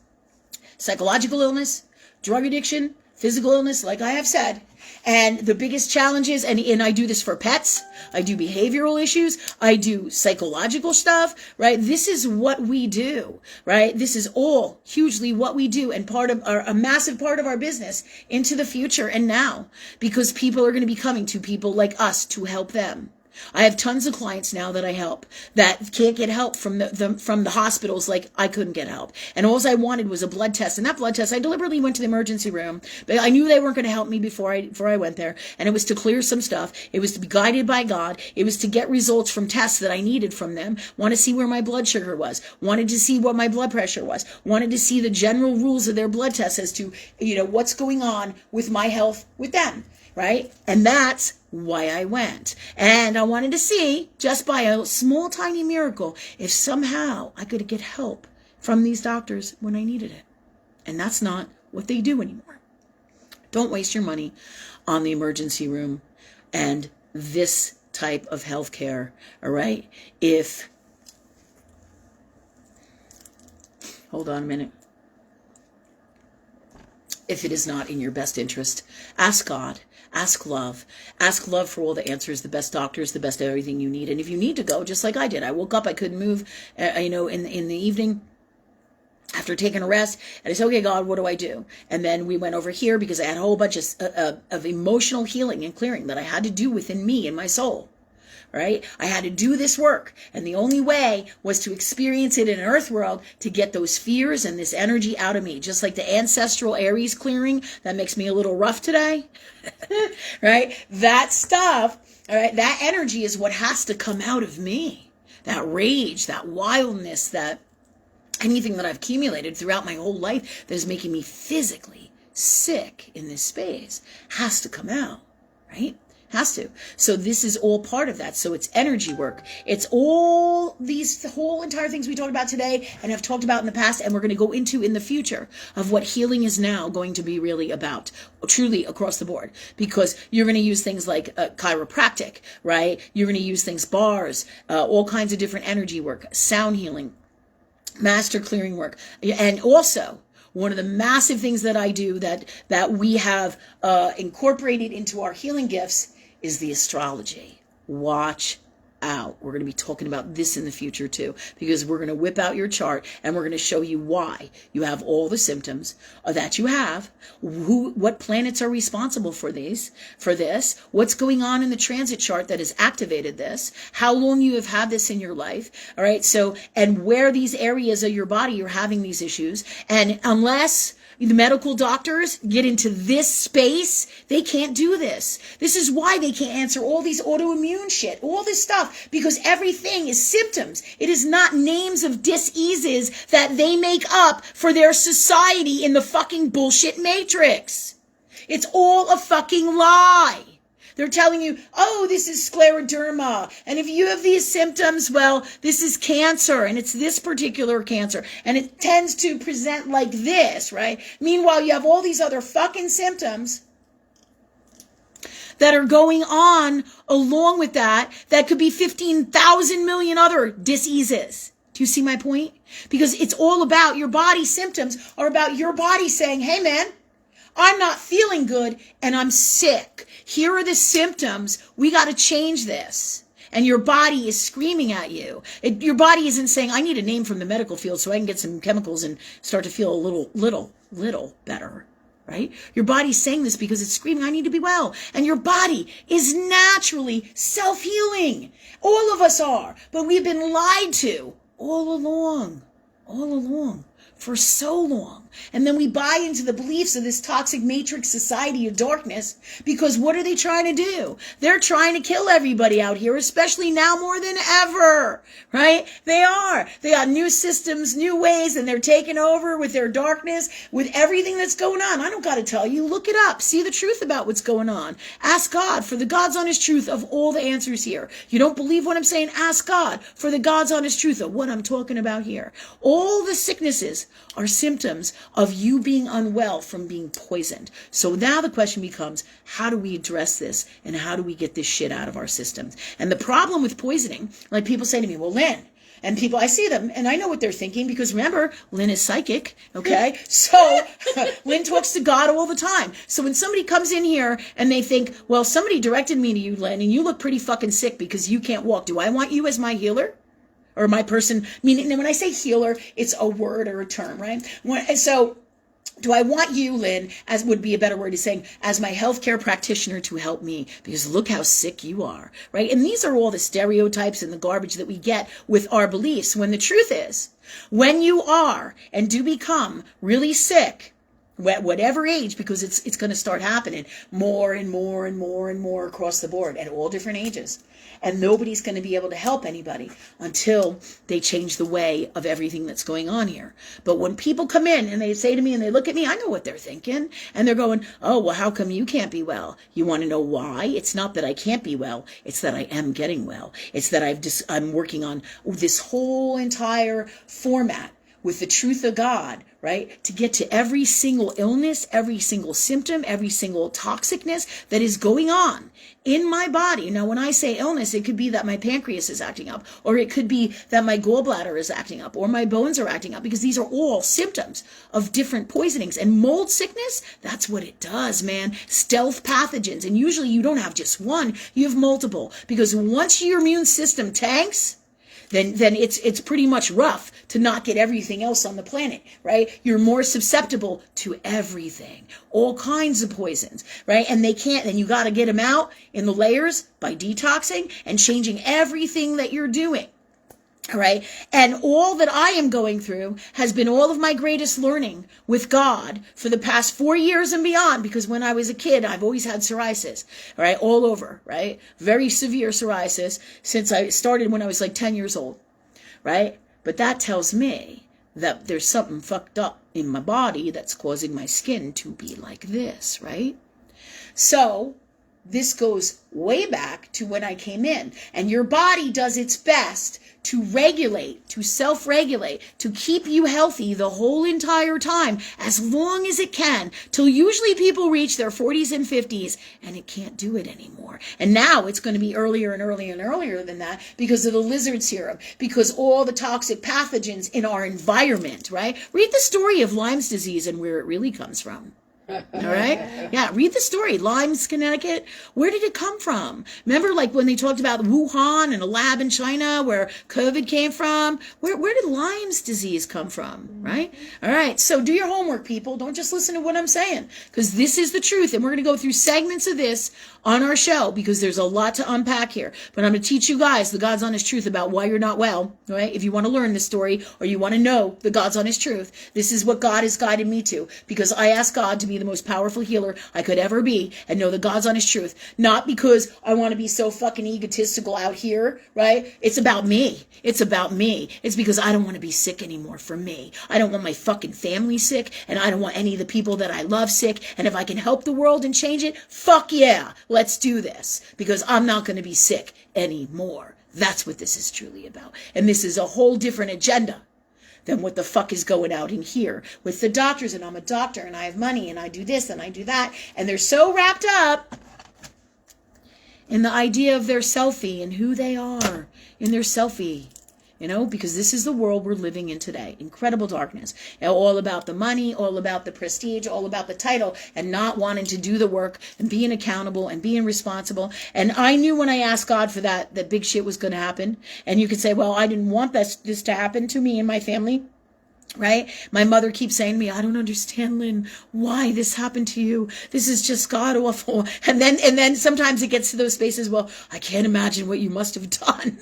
psychological illness, drug addiction, physical illness, like I have said. And the biggest challenges, and I do this for pets, I do behavioral issues, I do psychological stuff, right? This is what we do, right? This is all hugely what we do, and part of a massive part of our business into the future and now, because people are going to be coming to people like us to help them. I have tons of clients now that I help that can't get help from the hospitals, like I couldn't get help. And all I wanted was a blood test. And that blood test, I deliberately went to the emergency room, but I knew they weren't going to help me before I went there. And it was to clear some stuff. It was to be guided by God. It was to get results from tests that I needed from them. Want to see where my blood sugar was. Wanted to see what my blood pressure was. Wanted to see the general rules of their blood tests as to, what's going on with my health with them. Right? And that's why I went. And I wanted to see, just by a small, tiny miracle, if somehow I could get help from these doctors when I needed it. And that's not what they do anymore. Don't waste your money on the emergency room and this type of healthcare. All right? Hold on a minute. If it is not in your best interest, ask God. Ask love for all the answers, the best doctors, the best everything you need. And if you need to go, just like I did, I woke up, I couldn't move, in the evening after taking a rest, and I said, okay, God, what do I do? And then we went over here because I had a whole bunch of emotional healing and clearing that I had to do within me and my soul. Right? I had to do this work. And the only way was to experience it in an earth world to get those fears and this energy out of me. Just like the ancestral Aries clearing that makes me a little rough today. Right? That stuff, all right, that energy is what has to come out of me. That rage, that wildness, that anything that I've accumulated throughout my whole life that is making me physically sick in this space has to come out. Right? Has to. So this is all part of that. So it's energy work. It's all these whole entire things we talked about today and have talked about in the past, and we're going to go into in the future of what healing is now going to be really about, truly across the board. Because you're going to use things like chiropractic, right? You're going to use things, bars, all kinds of different energy work, sound healing, master clearing work, and also one of the massive things that I do that we have incorporated into our healing gifts is the astrology. Watch out. We're going to be talking about this in the future too, because we're going to whip out your chart and we're going to show you why you have all the symptoms that you have, what planets are responsible for this, what's going on in the transit chart that has activated this, how long you have had this in your life. All right. So, and where these areas of your body are having these issues. And unless the medical doctors get into this space, they can't do this. This is why they can't answer all these autoimmune shit, all this stuff, because everything is symptoms. It is not names of diseases that they make up for their society in the fucking bullshit matrix. It's all a fucking lie. They're telling you, oh, this is scleroderma. And if you have these symptoms, well, this is cancer. And it's this particular cancer. And it tends to present like this, right? Meanwhile, you have all these other fucking symptoms that are going on along with that could be 15,000 million other diseases. Do you see my point? Because it's all about your body. Symptoms are about your body saying, hey, man, I'm not feeling good and I'm sick. Here are the symptoms. We got to change this. And your body is screaming at you. Your body isn't saying, I need a name from the medical field so I can get some chemicals and start to feel a little better. Right? Your body's saying this because it's screaming, I need to be well. And your body is naturally self-healing. All of us are. But we've been lied to all along. for so long. And then we buy into the beliefs of this toxic matrix society of darkness, because what are they trying to do? They're trying to kill everybody out here, especially now more than ever, right? They are. They got new systems, new ways, and they're taking over with their darkness, with everything that's going on. I don't got to tell you. Look it up. See the truth about what's going on. Ask God for the God's honest truth of all the answers here. You don't believe what I'm saying? Ask God for the God's honest truth of what I'm talking about here. All the sicknesses are symptoms of you being unwell from being poisoned. So now the question becomes, how do we address this, and how do we get this shit out of our systems? And the problem with poisoning, like people say to me, well, Lynn, and people, I see them, and I know what they're thinking, because remember, Lynn is psychic, okay? So Lynn talks to God all the time. So when somebody comes in here and they think, well, somebody directed me to you, Lynn, and you look pretty fucking sick because you can't walk. Do I want you as my healer? Or my person? Meaning, when I say healer, it's a word or a term, right? So do I want you, Lynn, as would be a better word, is saying, as my healthcare practitioner to help me, because look how sick you are, right? And these are all the stereotypes and the garbage that we get with our beliefs, when the truth is, when you are and do become really sick, whatever age, because it's going to start happening more and more and more and more across the board at all different ages. And nobody's going to be able to help anybody until they change the way of everything that's going on here. But when people come in and they say to me and they look at me, I know what they're thinking. And they're going, oh, well, how come you can't be well? You want to know why? It's not that I can't be well. It's that I am getting well. It's that I'm working on this whole entire format with the truth of God, right? To get to every single illness, every single symptom, every single toxicness that is going on in my body. Now, when I say illness, it could be that my pancreas is acting up, or it could be that my gallbladder is acting up, or my bones are acting up, because these are all symptoms of different poisonings. And mold sickness, that's what it does, man. Stealth pathogens. And usually you don't have just one, you have multiple. Because once your immune system tanks, then it's pretty much rough to not get everything else on the planet, right? You're more susceptible to everything, all kinds of poisons, right? And you got to get them out in the layers by detoxing and changing everything that you're doing. All right. And all that I am going through has been all of my greatest learning with God for the past 4 years and beyond, because when I was a kid, I've always had psoriasis, all right, all over, right? Very severe psoriasis since I started when I was like 10 years old, right? But that tells me that there's something fucked up in my body that's causing my skin to be like this, right? So this goes way back to when I came in, and your body does its best to regulate, to self-regulate, to keep you healthy the whole entire time, as long as it can, till usually people reach their 40s and 50s, and it can't do it anymore. And now it's going to be earlier and earlier and earlier than that, because of the lizard serum, because all the toxic pathogens in our environment, right? Read the story of Lyme's disease and where it really comes from. All right? Yeah, read the story. Lyme's, Connecticut. Where did it come from? Remember, like, when they talked about Wuhan and a lab in China where COVID came from? Where did Lyme's disease come from? Right? All right. So do your homework, people. Don't just listen to what I'm saying, because this is the truth. And we're going to go through segments of this on our show, because there's a lot to unpack here. But I'm going to teach you guys the God's honest truth about why you're not well. All right? If you want to learn this story, or you want to know the God's honest truth, this is what God has guided me to, because I asked God to be the most powerful healer I could ever be and know the God's honest truth. Not because I want to be so fucking egotistical out here, right? It's about me. It's about me. It's because I don't want to be sick anymore for me. I don't want my fucking family sick, and I don't want any of the people that I love sick. And if I can help the world and change it, fuck yeah, let's do this, because I'm not going to be sick anymore. That's what this is truly about. And this is a whole different agenda than what the fuck is going out in here with the doctors, and I'm a doctor and I have money and I do this and I do that, and they're so wrapped up in the idea of their selfie and who they are in their selfie, because this is the world we're living in today. Incredible darkness. All about the money, all about the prestige, all about the title, and not wanting to do the work and being accountable and being responsible. And I knew when I asked God for that big shit was going to happen. And you could say, well, I didn't want this to happen to me and my family. Right? My mother keeps saying to me, I don't understand, Lynn, why this happened to you. This is just God awful. And then sometimes it gets to those spaces, well, I can't imagine what you must have done.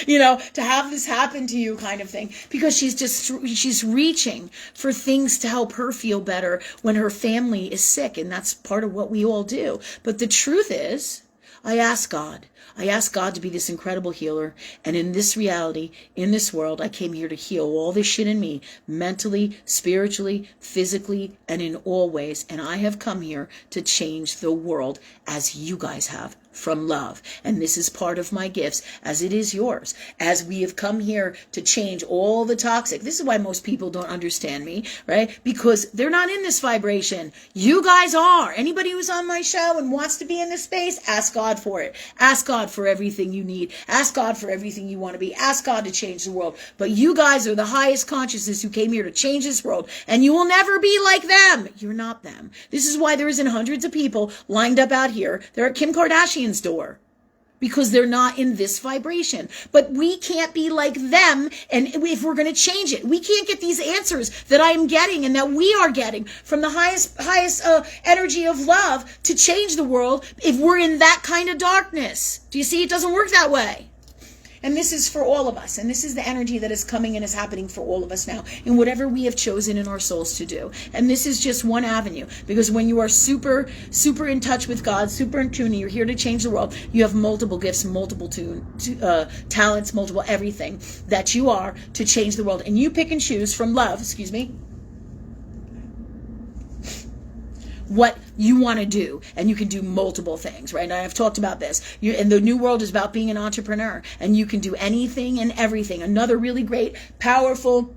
to have this happen to you kind of thing, because she's reaching for things to help her feel better when her family is sick. And that's part of what we all do. But the truth is, I ask God to be this incredible healer. And in this reality, in this world, I came here to heal all this shit in me, mentally, spiritually, physically, and in all ways. And I have come here to change the world as you guys have, from love. And this is part of my gifts, as it is yours, as we have come here to change all the toxic. This is why most people don't understand me, right? Because they're not in this vibration. You guys are. Anybody who's on my show and wants to be in this space, ask God for it. Ask God for everything you need. Ask God for everything you want to be. Ask God to change the world. But you guys are the highest consciousness who came here to change this world, and you will never be like them. You're not them. This is why there isn't hundreds of people lined up out here. They're at Kim Kardashian's door, because they're not in this vibration. But we can't be like them, and if we're going to change it, we can't get these answers that I am getting and that we are getting from the highest energy of love to change the world if we're in that kind of darkness. Do you see? It doesn't work that way. And this is for all of us. And this is the energy that is coming and is happening for all of us now in whatever we have chosen in our souls to do. And this is just one avenue, because when you are super, super in touch with God, super in tune, and you're here to change the world, you have multiple gifts, multiple talents, multiple everything that you are to change the world. And you pick and choose from love, what you want to do, and you can do multiple things, right? And I've talked about this. And the new world is about being an entrepreneur, and you can do anything and everything. Another really great, powerful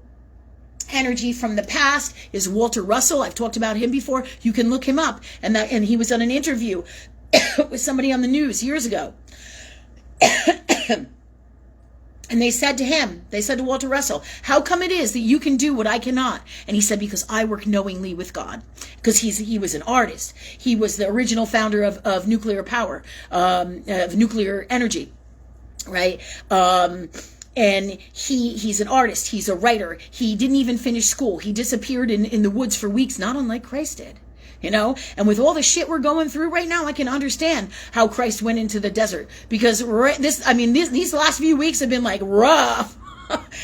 energy from the past is Walter Russell. I've talked about him before. You can look him up, and he was on an interview with somebody on the news years ago. And they said to Walter Russell, how come it is that you can do what I cannot? And he said, because I work knowingly with God. Because he was an artist. He was the original founder of nuclear power, of nuclear energy, right? And he's an artist. He's a writer. He didn't even finish school. He disappeared in the woods for weeks, not unlike Christ did. And with all the shit we're going through right now, I can understand how Christ went into the desert, because these last few weeks have been like rough.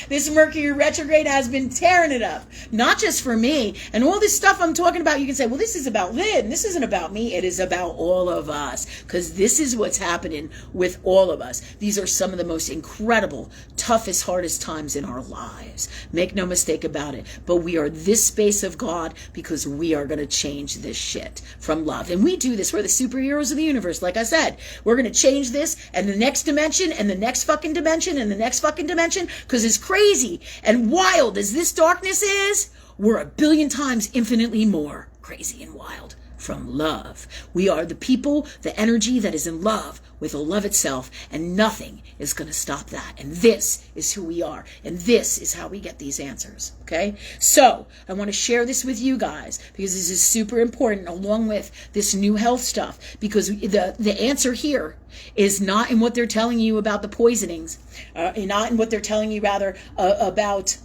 This Mercury retrograde has been tearing it up, not just for me. And all this stuff I'm talking about, you can say, well, this is about Lynn. This isn't about me. It is about all of us, because this is what's happening with all of us. These are some of the most incredible, toughest, hardest times in our lives. Make no mistake about it. But we are this space of God because we are going to change this shit from love. And we do this. We're the superheroes of the universe. Like I said, we're going to change this and the next dimension and the next fucking dimension and the next fucking dimension. Because as crazy and wild as this darkness is, we're a billion times infinitely more crazy and wild from love. We are the people, the energy that is in love with the love itself, and nothing is going to stop that. And this is who we are, and this is how we get these answers. Okay? So I want to share this with you guys, because this is super important, along with this new health stuff, because the answer here is not in what they're telling you about the poisonings, not in what they're telling you rather about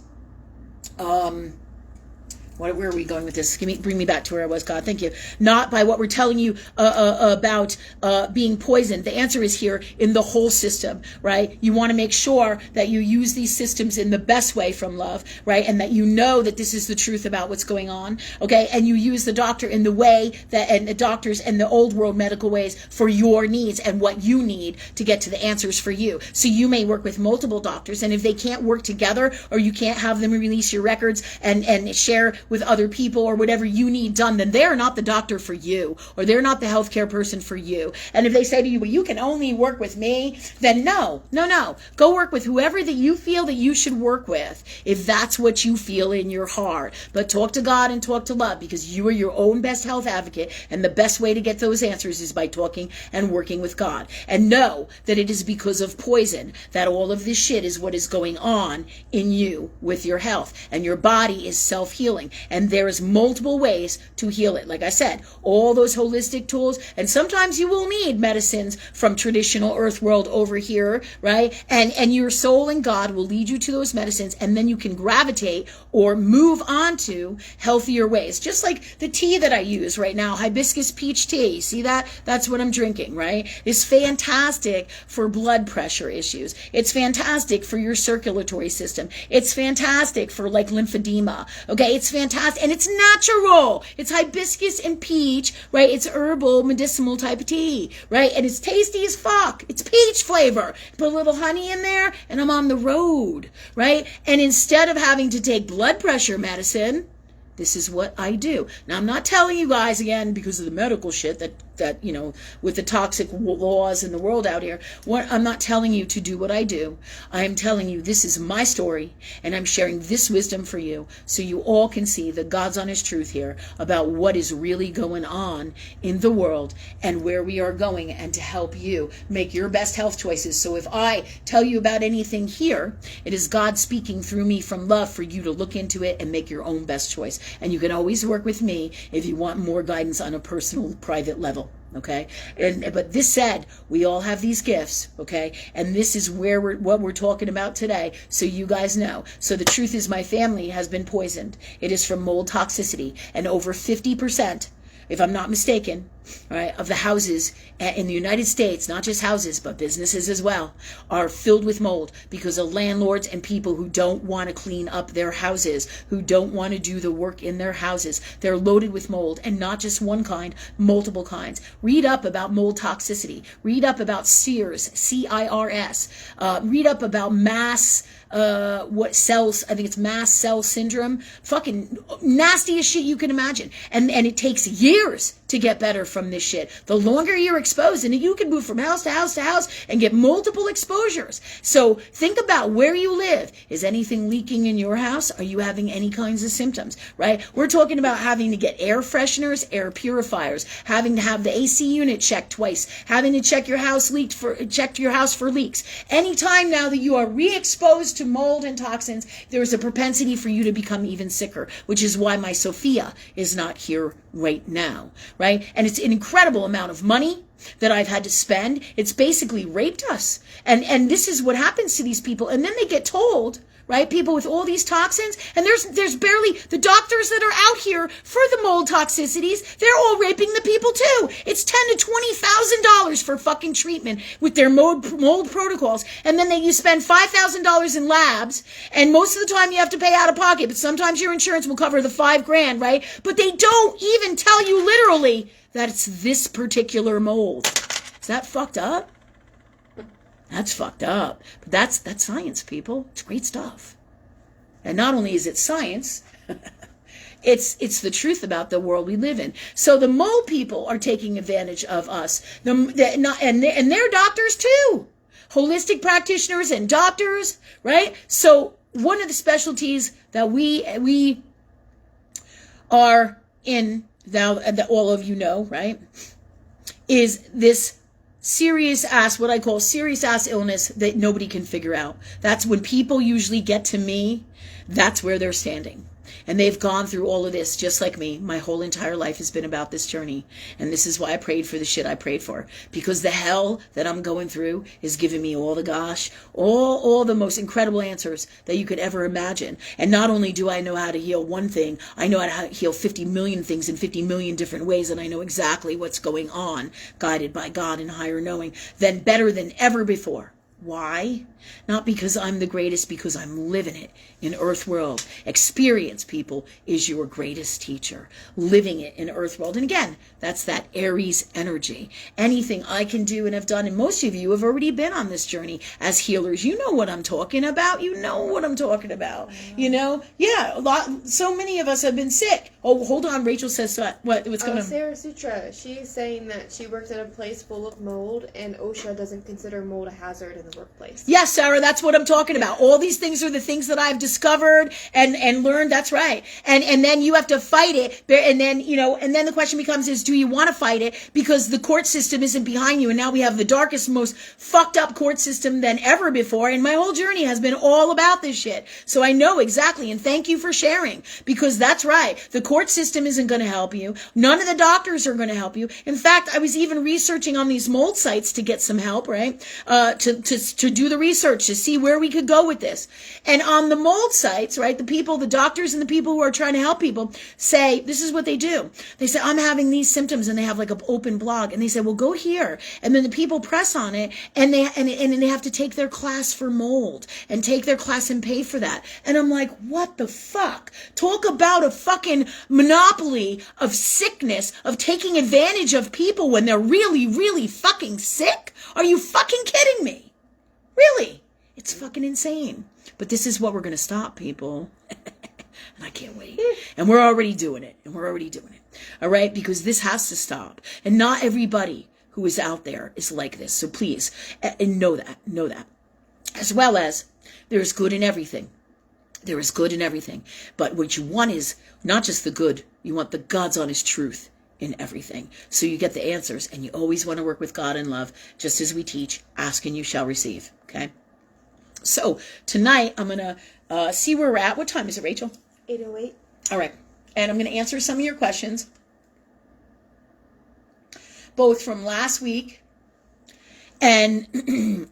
where are we going with this? Bring me back to where I was, God. Thank you. Not by what we're telling you about being poisoned. The answer is here in the whole system, right? You want to make sure that you use these systems in the best way from love, right? And that you know that this is the truth about what's going on, okay? And you use the doctor in the way that, and the doctors and the old world medical ways for your needs and what you need to get to the answers for you. So you may work with multiple doctors, and if they can't work together, or you can't have them release your records and share with other people or whatever you need done, then they're not the doctor for you, or they're not the healthcare person for you. And if they say to you, well, you can only work with me, then no. Go work with whoever that you feel that you should work with, if that's what you feel in your heart. But talk to God and talk to love, because you are your own best health advocate, and the best way to get those answers is by talking and working with God. And know that it is because of poison that all of this shit is what is going on in you with your health. And your body is self-healing. And there's multiple ways to heal it. Like I said, all those holistic tools, and sometimes you will need medicines from traditional earth world over here, right? And your soul and God will lead you to those medicines, and then you can gravitate or move on to healthier ways. Just like the tea that I use right now, hibiscus peach tea. See that? That's what I'm drinking, right? It's fantastic for blood pressure issues. It's fantastic for your circulatory system. It's fantastic for like lymphedema. Okay, it's fantastic, and it's natural. It's hibiscus and peach, right? It's herbal, medicinal type of tea, right? And it's tasty as fuck. It's peach flavor. Put a little honey in there, and I'm on the road, right? And instead of having to take blood pressure medicine, this is what I do. Now, I'm not telling you guys, again, because of the medical shit that with the toxic laws in the world out here, I'm not telling you to do what I do. I am telling you this is my story, and I'm sharing this wisdom for you so you all can see the God's honest truth here about what is really going on in the world and where we are going, and to help you make your best health choices. So if I tell you about anything here, it is God speaking through me from love for you to look into it and make your own best choice. And you can always work with me if you want more guidance on a personal, private level. Okay, but this said, we all have these gifts. Okay, and this is what we're talking about today, so you guys know. So the truth is, my family has been poisoned. It is from mold toxicity, and over 50%, if I'm not mistaken, right, of the houses in the United States, not just houses, but businesses as well, are filled with mold because of landlords and people who don't want to clean up their houses, who don't want to do the work in their houses. They're loaded with mold, and not just one kind, multiple kinds. Read up about mold toxicity. Read up about CIRS, C-I-R-S. Read up about mass cells, I think it's mast cell syndrome. Fucking nastiest shit you can imagine. And it takes years to get better from this shit. The longer you're exposed, and you can move from house to house to house and get multiple exposures. So think about where you live. Is anything leaking in your house? Are you having any kinds of symptoms, right? We're talking about having to get air fresheners, air purifiers, having to have the AC unit checked twice, having to check your house for leaks. Anytime now that you are re-exposed to mold and toxins, there's a propensity for you to become even sicker, which is why my Sophia is not here right now, right? And it's an incredible amount of money that I've had to spend. It's basically raped us. And this is what happens to these people. And then they get told, right, people with all these toxins, and there's barely, the doctors that are out here for the mold toxicities, they're all raping the people too. It's $10,000 to $20,000 for fucking treatment with their mold protocols. And then you spend $5,000 in labs, and most of the time you have to pay out of pocket, but sometimes your insurance will cover the $5,000, right? But they don't even tell you literally that it's this particular mold. Is that fucked up? That's fucked up. But that's science, people. It's great stuff. And not only is it science, it's the truth about the world we live in. So the mold people are taking advantage of us. And they're doctors too. Holistic practitioners and doctors, right? So one of the specialties that we are in now, that all of you know, right, is this what I call serious ass illness that nobody can figure out. That's when people usually get to me, that's where they're standing. And they've gone through all of this just like me. My whole entire life has been about this journey. And this is why I prayed for the shit I prayed for. Because the hell that I'm going through is giving me all the most incredible answers that you could ever imagine. And not only do I know how to heal one thing, I know how to heal 50 million things in 50 million different ways. And I know exactly what's going on, guided by God and higher knowing, better than ever before. Why? Not because I'm the greatest, because I'm living it in Earth World. Experience, people, is your greatest teacher. Living it in Earth World. And again, that's that Aries energy. Anything I can do and have done, and most of you have already been on this journey as healers. You know what I'm talking about. You know what I'm talking about. You know? Yeah, so many of us have been sick. Oh, hold on. Rachel says what's going on?
Sarah Sutra, she's saying that she works at a place full of mold, and OSHA doesn't consider mold a hazard in the workplace.
Yes, Sarah, that's what I'm talking about. All these things are the things that I've discovered and learned. That's right. And then you have to fight it. And then, and then the question becomes is, do you want to fight it? Because the court system isn't behind you. And now we have the darkest, most fucked up court system than ever before. And my whole journey has been all about this shit. So I know exactly. And thank you for sharing, because that's right. The court system isn't going to help you. None of the doctors are going to help you. In fact, I was even researching on these mold sites to get some help, right? To do the research, to see where we could go with this. And on the mold sites, right, the doctors and the people who are trying to help people say, this is what they do. They say, I'm having these symptoms, and they have like an open blog, and they say, well, go here. And then the people press on it, and they have to take their class for mold and take their class and pay for that. And I'm like, what the fuck? Talk about a fucking monopoly of sickness, of taking advantage of people when they're really, really fucking sick. Are you fucking kidding me? Really? It's fucking insane. But this is what we're going to stop, people. And I can't wait. And we're already doing it. All right? Because this has to stop. And not everybody who is out there is like this. So please, and know that. As well as there's good in everything. There is good in everything. But what you want is not just the good. You want the God's honest truth in everything. So you get the answers. And you always want to work with God in love. Just as we teach, ask and you shall receive. Okay? So tonight I'm going to see where we're at. What time is it, Rachel?
8:08.
All right. And I'm going to answer some of your questions. Both from last week and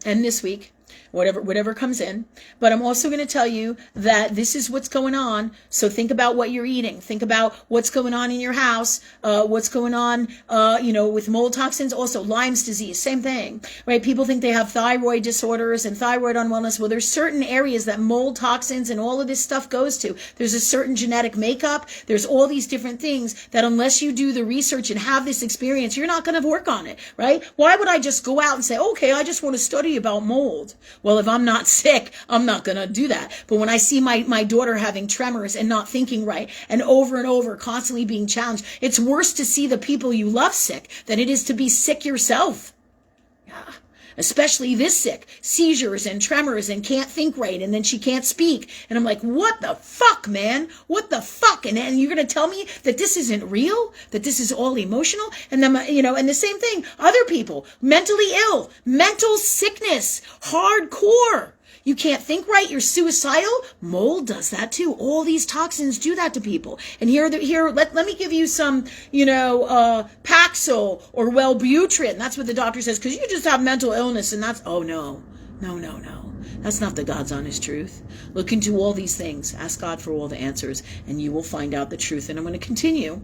this week. Whatever comes in. But I'm also going to tell you that this is what's going on. So think about what you're eating. Think about what's going on in your house. What's going on, with mold toxins. Also, Lyme's disease, same thing, right? People think they have thyroid disorders and thyroid unwellness. Well, there's certain areas that mold toxins and all of this stuff goes to. There's a certain genetic makeup. There's all these different things that unless you do the research and have this experience, you're not going to work on it, right? Why would I just go out and say, okay, I just want to study about mold? Well, if I'm not sick, I'm not going to do that. But when I see my daughter having tremors and not thinking right and over constantly being challenged, it's worse to see the people you love sick than it is to be sick yourself. Yeah. Especially this sick, seizures and tremors and can't think right, and then she can't speak. And I'm like, what the fuck, man? What the fuck? And you're going to tell me that this isn't real? That this is all emotional? And then, and the same thing, other people, mentally ill, mental sickness, hardcore. You can't think right, you're suicidal. Mold does that too. All these toxins do that to people. And let me give you some, Paxil or Wellbutrin. That's what the doctor says, because you just have mental illness, and that's, oh no. That's not the God's honest truth. Look into all these things. Ask God for all the answers, and you will find out the truth. And I'm going to continue,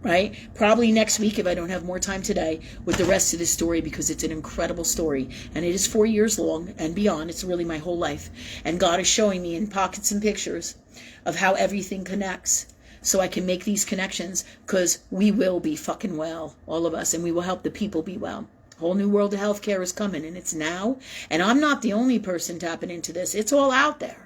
right? Probably next week, if I don't have more time today, with the rest of this story, because it's an incredible story. And it is 4 years long and beyond. It's really my whole life. And God is showing me in pockets and pictures of how everything connects. So I can make these connections, because we will be fucking well, all of us, and we will help the people be well. Whole new world of healthcare is coming, and it's now. And I'm not the only person tapping into this. It's all out there.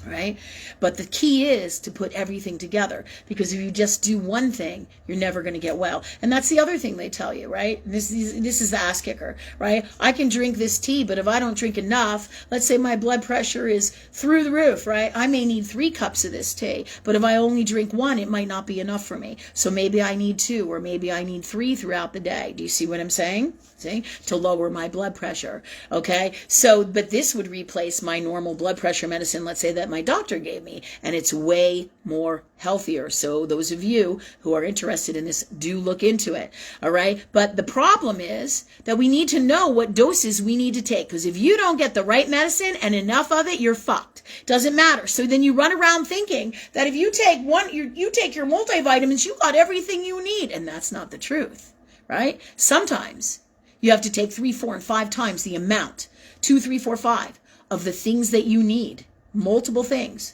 Right? But the key is to put everything together, because if you just do one thing, you're never going to get well. And that's the other thing they tell you, right? This is the ass kicker, right? I can drink this tea, but if I don't drink enough, let's say my blood pressure is through the roof, right? I may need 3 cups of this tea, but if I only drink 1, it might not be enough for me. So maybe I need 2, or maybe I need 3 throughout the day. Do you see what I'm saying? See? To lower my blood pressure. Okay? So, but this would replace my normal blood pressure medicine, let's say, that my doctor gave me, and it's way more healthier. So those of you who are interested in this, do look into it. All right? But the problem is that we need to know what doses we need to take, because if you don't get the right medicine and enough of it, you're fucked. Doesn't matter. So then you run around thinking that if you take you take your multivitamins, you got everything you need, and that's not the truth. Right? Sometimes you have to take 3, 4, and 5 times the amount, 2, 3, 4, 5 of the things that you need, multiple things,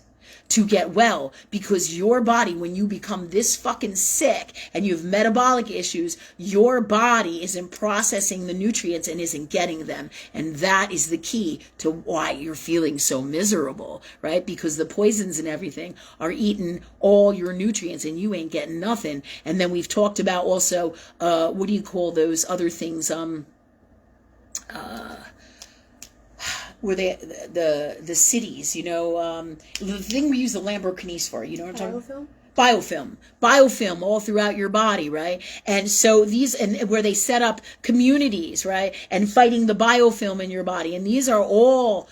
to get well, because your body, when you become this fucking sick and you have metabolic issues, your body isn't processing the nutrients and isn't getting them. And that is the key to why you're feeling so miserable, right? Because the poisons and everything are eating all your nutrients and you ain't getting nothing. And then we've talked about also, what do you call those other things? Were they the cities, the thing we use the Lamborghinis for, you know what I'm talking about? Biofilm all throughout your body, right? And so these, and where they set up communities, right? And fighting the biofilm in your body. And these are all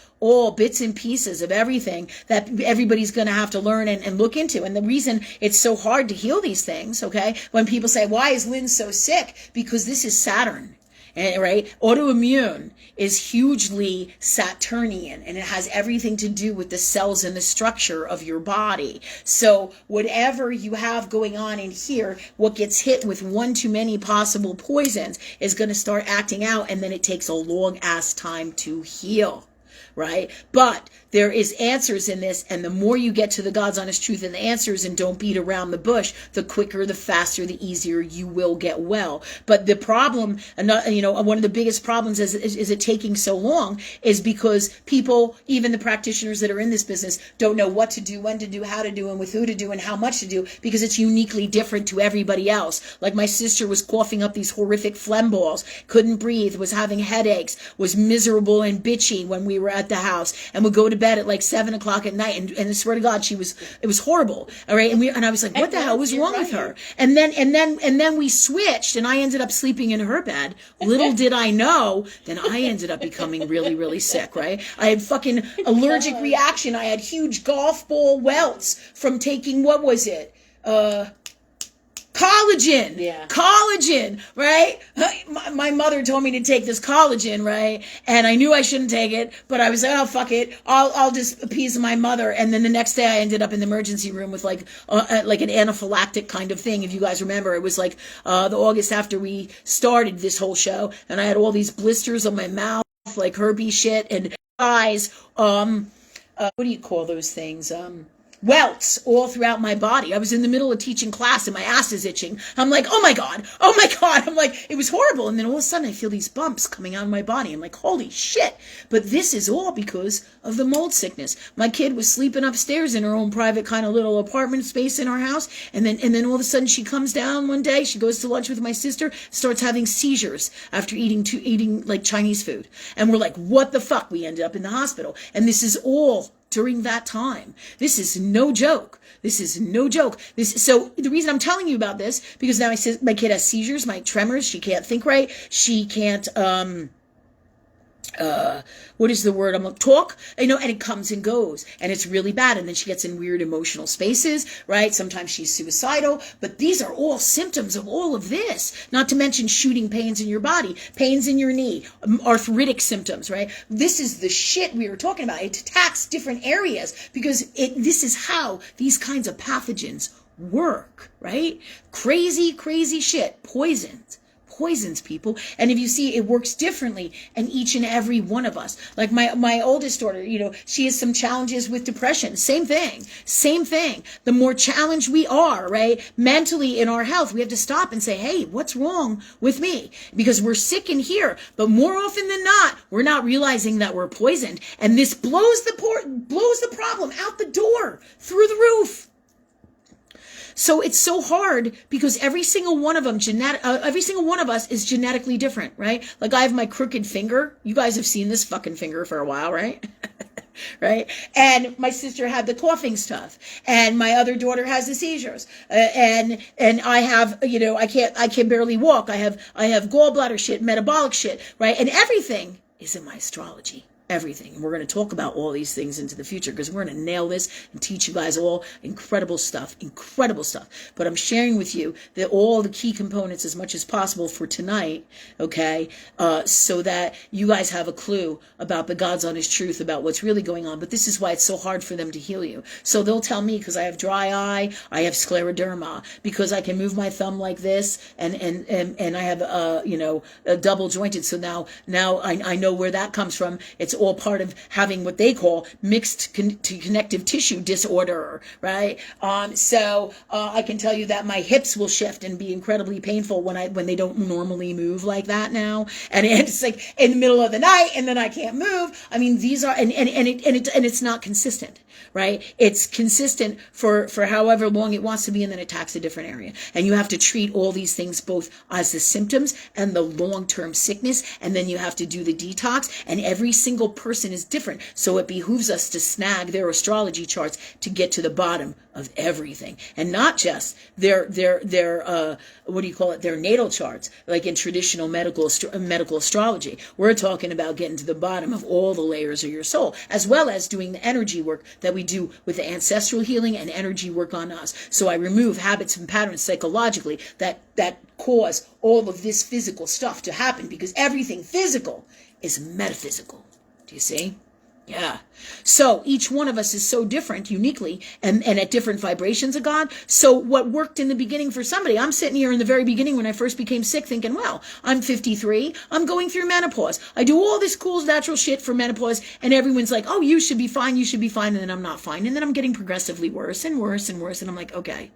bits and pieces of everything that everybody's going to have to learn and look into. And the reason it's so hard to heal these things, okay? When people say, why is Lynn so sick? Because this is Saturn. And, right? Autoimmune is hugely Saturnian, and it has everything to do with the cells and the structure of your body. So whatever you have going on in here, what gets hit with one too many possible poisons is going to start acting out, and then it takes a long ass time to heal. Right? But there is answers in this, and the more you get to the God's honest truth and the answers and don't beat around the bush, the quicker, the faster, the easier you will get well. But the problem, one of the biggest problems is it taking so long is because people, even the practitioners that are in this business, don't know what to do, when to do, how to do, and with who to do, and how much to do, because it's uniquely different to everybody else. Like my sister was coughing up these horrific phlegm balls, couldn't breathe, was having headaches, was miserable and bitchy when we were at the house, and would go to bed at like 7 o'clock at night, and I swear to God, it was horrible. All right. And I was like, what the hell was wrong with her? And then we switched, and I ended up sleeping in her bed. Little did I know, then I ended up becoming really, really sick, right? I had fucking allergic reaction. I had huge golf ball welts from taking, what was it? Collagen. Yeah. Collagen, right? My mother told me to take this collagen, right? And I knew I shouldn't take it, but I was like, oh, fuck it. I'll just appease my mother. And then the next day I ended up in the emergency room with like an anaphylactic kind of thing. If you guys remember, it was like the August after we started this whole show. And I had all these blisters on my mouth, like herpes shit, and eyes, what do you call those things? Welts all throughout my body. I was in the middle of teaching class and my ass is itching. I'm like, oh my God. I'm like, it was horrible. And then all of a sudden I feel these bumps coming out of my body. I'm like, holy shit. But this is all because of the mold sickness. My kid was sleeping upstairs in her own private kind of little apartment space in our house. And then all of a sudden she comes down one day, she goes to lunch with my sister, starts having seizures after eating like Chinese food. And we're like, what the fuck? We ended up in the hospital. And this is all during that time. This is no joke. So the reason I'm telling you about this, because now my kid has seizures, my tremors, she can't think right, she can't, what is the word? Talk, and it comes and goes, and it's really bad. And then she gets in weird emotional spaces, right? Sometimes she's suicidal, but these are all symptoms of all of this, not to mention shooting pains in your body, pains in your knee, arthritic symptoms, right? This is the shit we were talking about. It attacks different areas because this is how these kinds of pathogens work, right? Crazy, crazy shit. Poisons people. And if you see, it works differently in each and every one of us. Like my oldest daughter, she has some challenges with depression. Same thing. The more challenged we are, right, mentally in our health, we have to stop and say, hey, what's wrong with me? Because we're sick in here, but more often than not, we're not realizing that we're poisoned. And this blows the problem out the door, through the roof. So it's so hard because every single one of us is genetically different, right? Like I have my crooked finger. You guys have seen this fucking finger for a while, right? Right? And my sister had the coughing stuff, and my other daughter has the seizures, and I have, I can barely walk. I have gallbladder shit, metabolic shit, right? And everything is in my astrology. Everything. And we're going to talk about all these things into the future because we're going to nail this and teach you guys all incredible stuff. But I'm sharing with you all the key components as much as possible for tonight, okay, so that you guys have a clue about the God's honest truth about what's really going on. But this is why it's so hard for them to heal you. So they'll tell me, because I have dry eye, I have scleroderma, because I can move my thumb like this, and I have a double jointed. So now I know where that comes from. It's all part of having what they call mixed connective tissue disorder, right? So I can tell you that my hips will shift and be incredibly painful when they don't normally move like that now, and it's like in the middle of the night, and then I can't move. I mean, these are and it's not consistent, right? It's consistent for however long it wants to be, and then it attacks a different area, and you have to treat all these things both as the symptoms and the long-term sickness, and then you have to do the detox, and every single person is different, so it behooves us to snag their astrology charts to get to the bottom of everything, and not just their what do you call it, their natal charts, like in traditional medical astrology. We're talking about getting to the bottom of all the layers of your soul, as well as doing the energy work that we do with the ancestral healing and energy work on us. So I remove habits and patterns psychologically that cause all of this physical stuff to happen, because everything physical is metaphysical. Do you see? Yeah. So each one of us is so different uniquely and at different vibrations of God. So what worked in the beginning for somebody, I'm sitting here in the very beginning when I first became sick thinking, well, I'm 53. I'm going through menopause. I do all this cool natural shit for menopause, and everyone's like, oh, you should be fine. You should be fine. And then I'm not fine. And then I'm getting progressively worse and worse and worse. And I'm like, okay,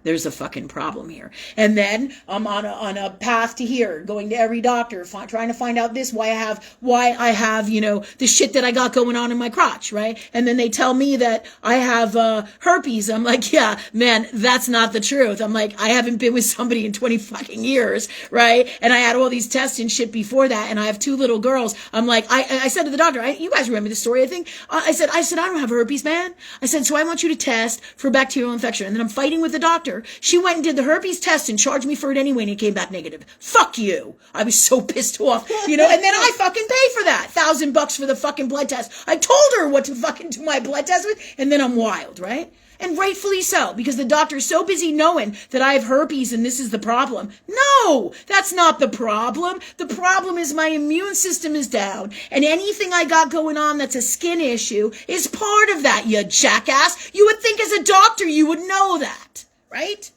there's a fucking problem here. And then I'm on a path to here, going to every doctor, trying to find out this, why I have, the shit that I got going on in my crotch, right? And then they tell me that I have herpes. I'm like, yeah, man, that's not the truth. I'm like, I haven't been with somebody in 20 fucking years, right? And I had all these tests and shit before that, and I have 2 little girls. I'm like, I said to the doctor, you guys remember the story, I think? I said, I don't have herpes, man. I said, so I want you to test for bacterial infection. And then I'm fighting with the doctor. She went and did the herpes test and charged me for it anyway, and it came back negative. Fuck you. I was so pissed off, and then I fucking pay for that. $1,000 for the fucking blood test. I told her what to fucking do my blood test with, and then I'm wild, right? And rightfully so, because the doctor's so busy knowing that I have herpes and this is the problem. No, that's not the problem. The problem is my immune system is down, and anything I got going on that's a skin issue is part of that, you jackass. You would think as a doctor you would know that. Right?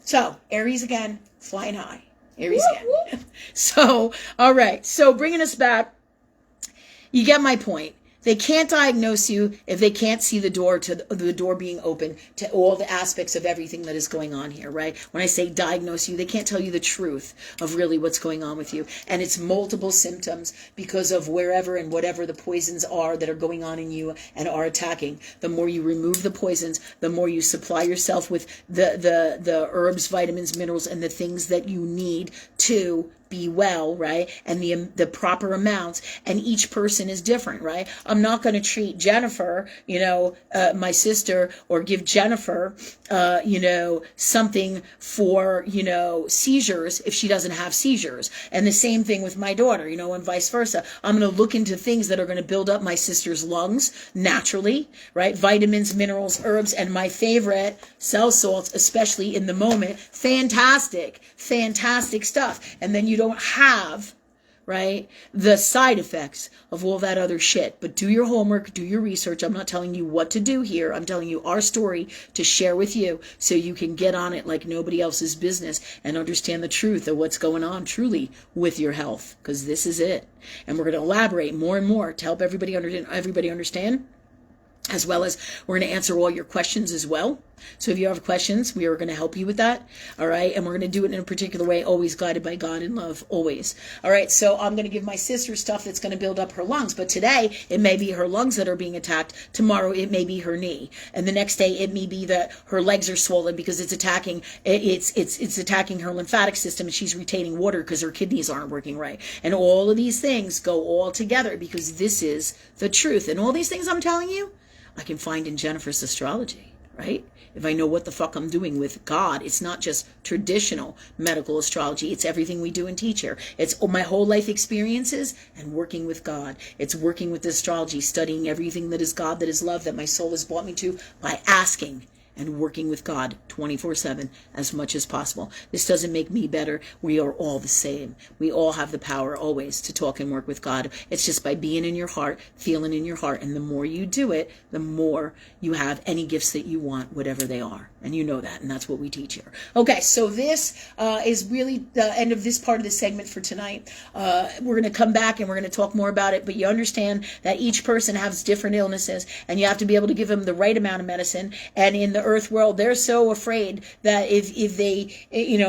So, Aries again, flying high. Aries again. So, all right. So, bringing us back, you get my point. They can't diagnose you if they can't see the door being open to all the aspects of everything that is going on here, right? When I say diagnose you, they can't tell you the truth of really what's going on with you. And it's multiple symptoms because of wherever and whatever the poisons are that are going on in you and are attacking. The more you remove the poisons, the more you supply yourself with the herbs, vitamins, minerals, and the things that you need to be well, right? And the proper amounts, and each person is different, right? I'm not going to treat Jennifer, my sister, or give Jennifer, something for, seizures if she doesn't have seizures. And the same thing with my daughter, and vice versa. I'm going to look into things that are going to build up my sister's lungs naturally, right? Vitamins, minerals, herbs, and my favorite, cell salts, especially in the moment. Fantastic stuff. And then you don't have, right, the side effects of all that other shit. But do your homework, do your research. I'm not telling you what to do here. I'm telling you our story to share with you so you can get on it like nobody else's business and understand the truth of what's going on truly with your health, because this is it. And we're going to elaborate more and more to help everybody understand. As well as we're going to answer all your questions as well. So if you have questions, we are going to help you with that. All right. And we're going to do it in a particular way, always guided by God and love, always. All right. So I'm going to give my sister stuff that's going to build up her lungs. But today it may be her lungs that are being attacked. Tomorrow it may be her knee. And the next day it may be that her legs are swollen because it's attacking her lymphatic system, and she's retaining water because her kidneys aren't working right. And all of these things go all together because this is the truth. And all these things I'm telling you, I can find in Jennifer's astrology, right? If I know what the fuck I'm doing with God, it's not just traditional medical astrology. It's everything we do and teach here. It's my whole life experiences and working with God. It's working with astrology, studying everything that is God, that is love, that my soul has brought me to by asking and working with God 24/7 as much as possible. This doesn't make me better. We are all the same. We all have the power always to talk and work with God. It's just by being in your heart, feeling in your heart. And the more you do it, the more you have any gifts that you want, whatever they are. And you know that. And that's what we teach here. Okay, so this is really the end of this part of the segment for tonight. We're going to come back and we're going to talk more about it. But you understand that each person has different illnesses, and you have to be able to give them the right amount of medicine. And in the earth world, they're so afraid that if they,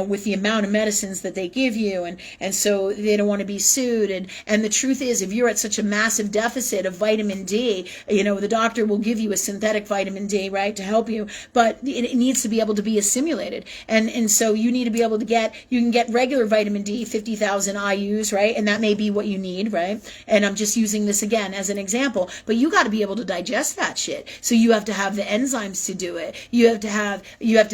with the amount of medicines that they give you, and so they don't want to be sued. And the truth is, if you're at such a massive deficit of vitamin D, the doctor will give you a synthetic vitamin D, right, to help you, but it needs to be able to be assimilated. And so you need to be able to you can get regular vitamin D, 50,000 IUs, right, and that may be what you need, right, and I'm just using this again as an example, but you got to be able to digest that shit. So you have to have the enzymes to do it. You have to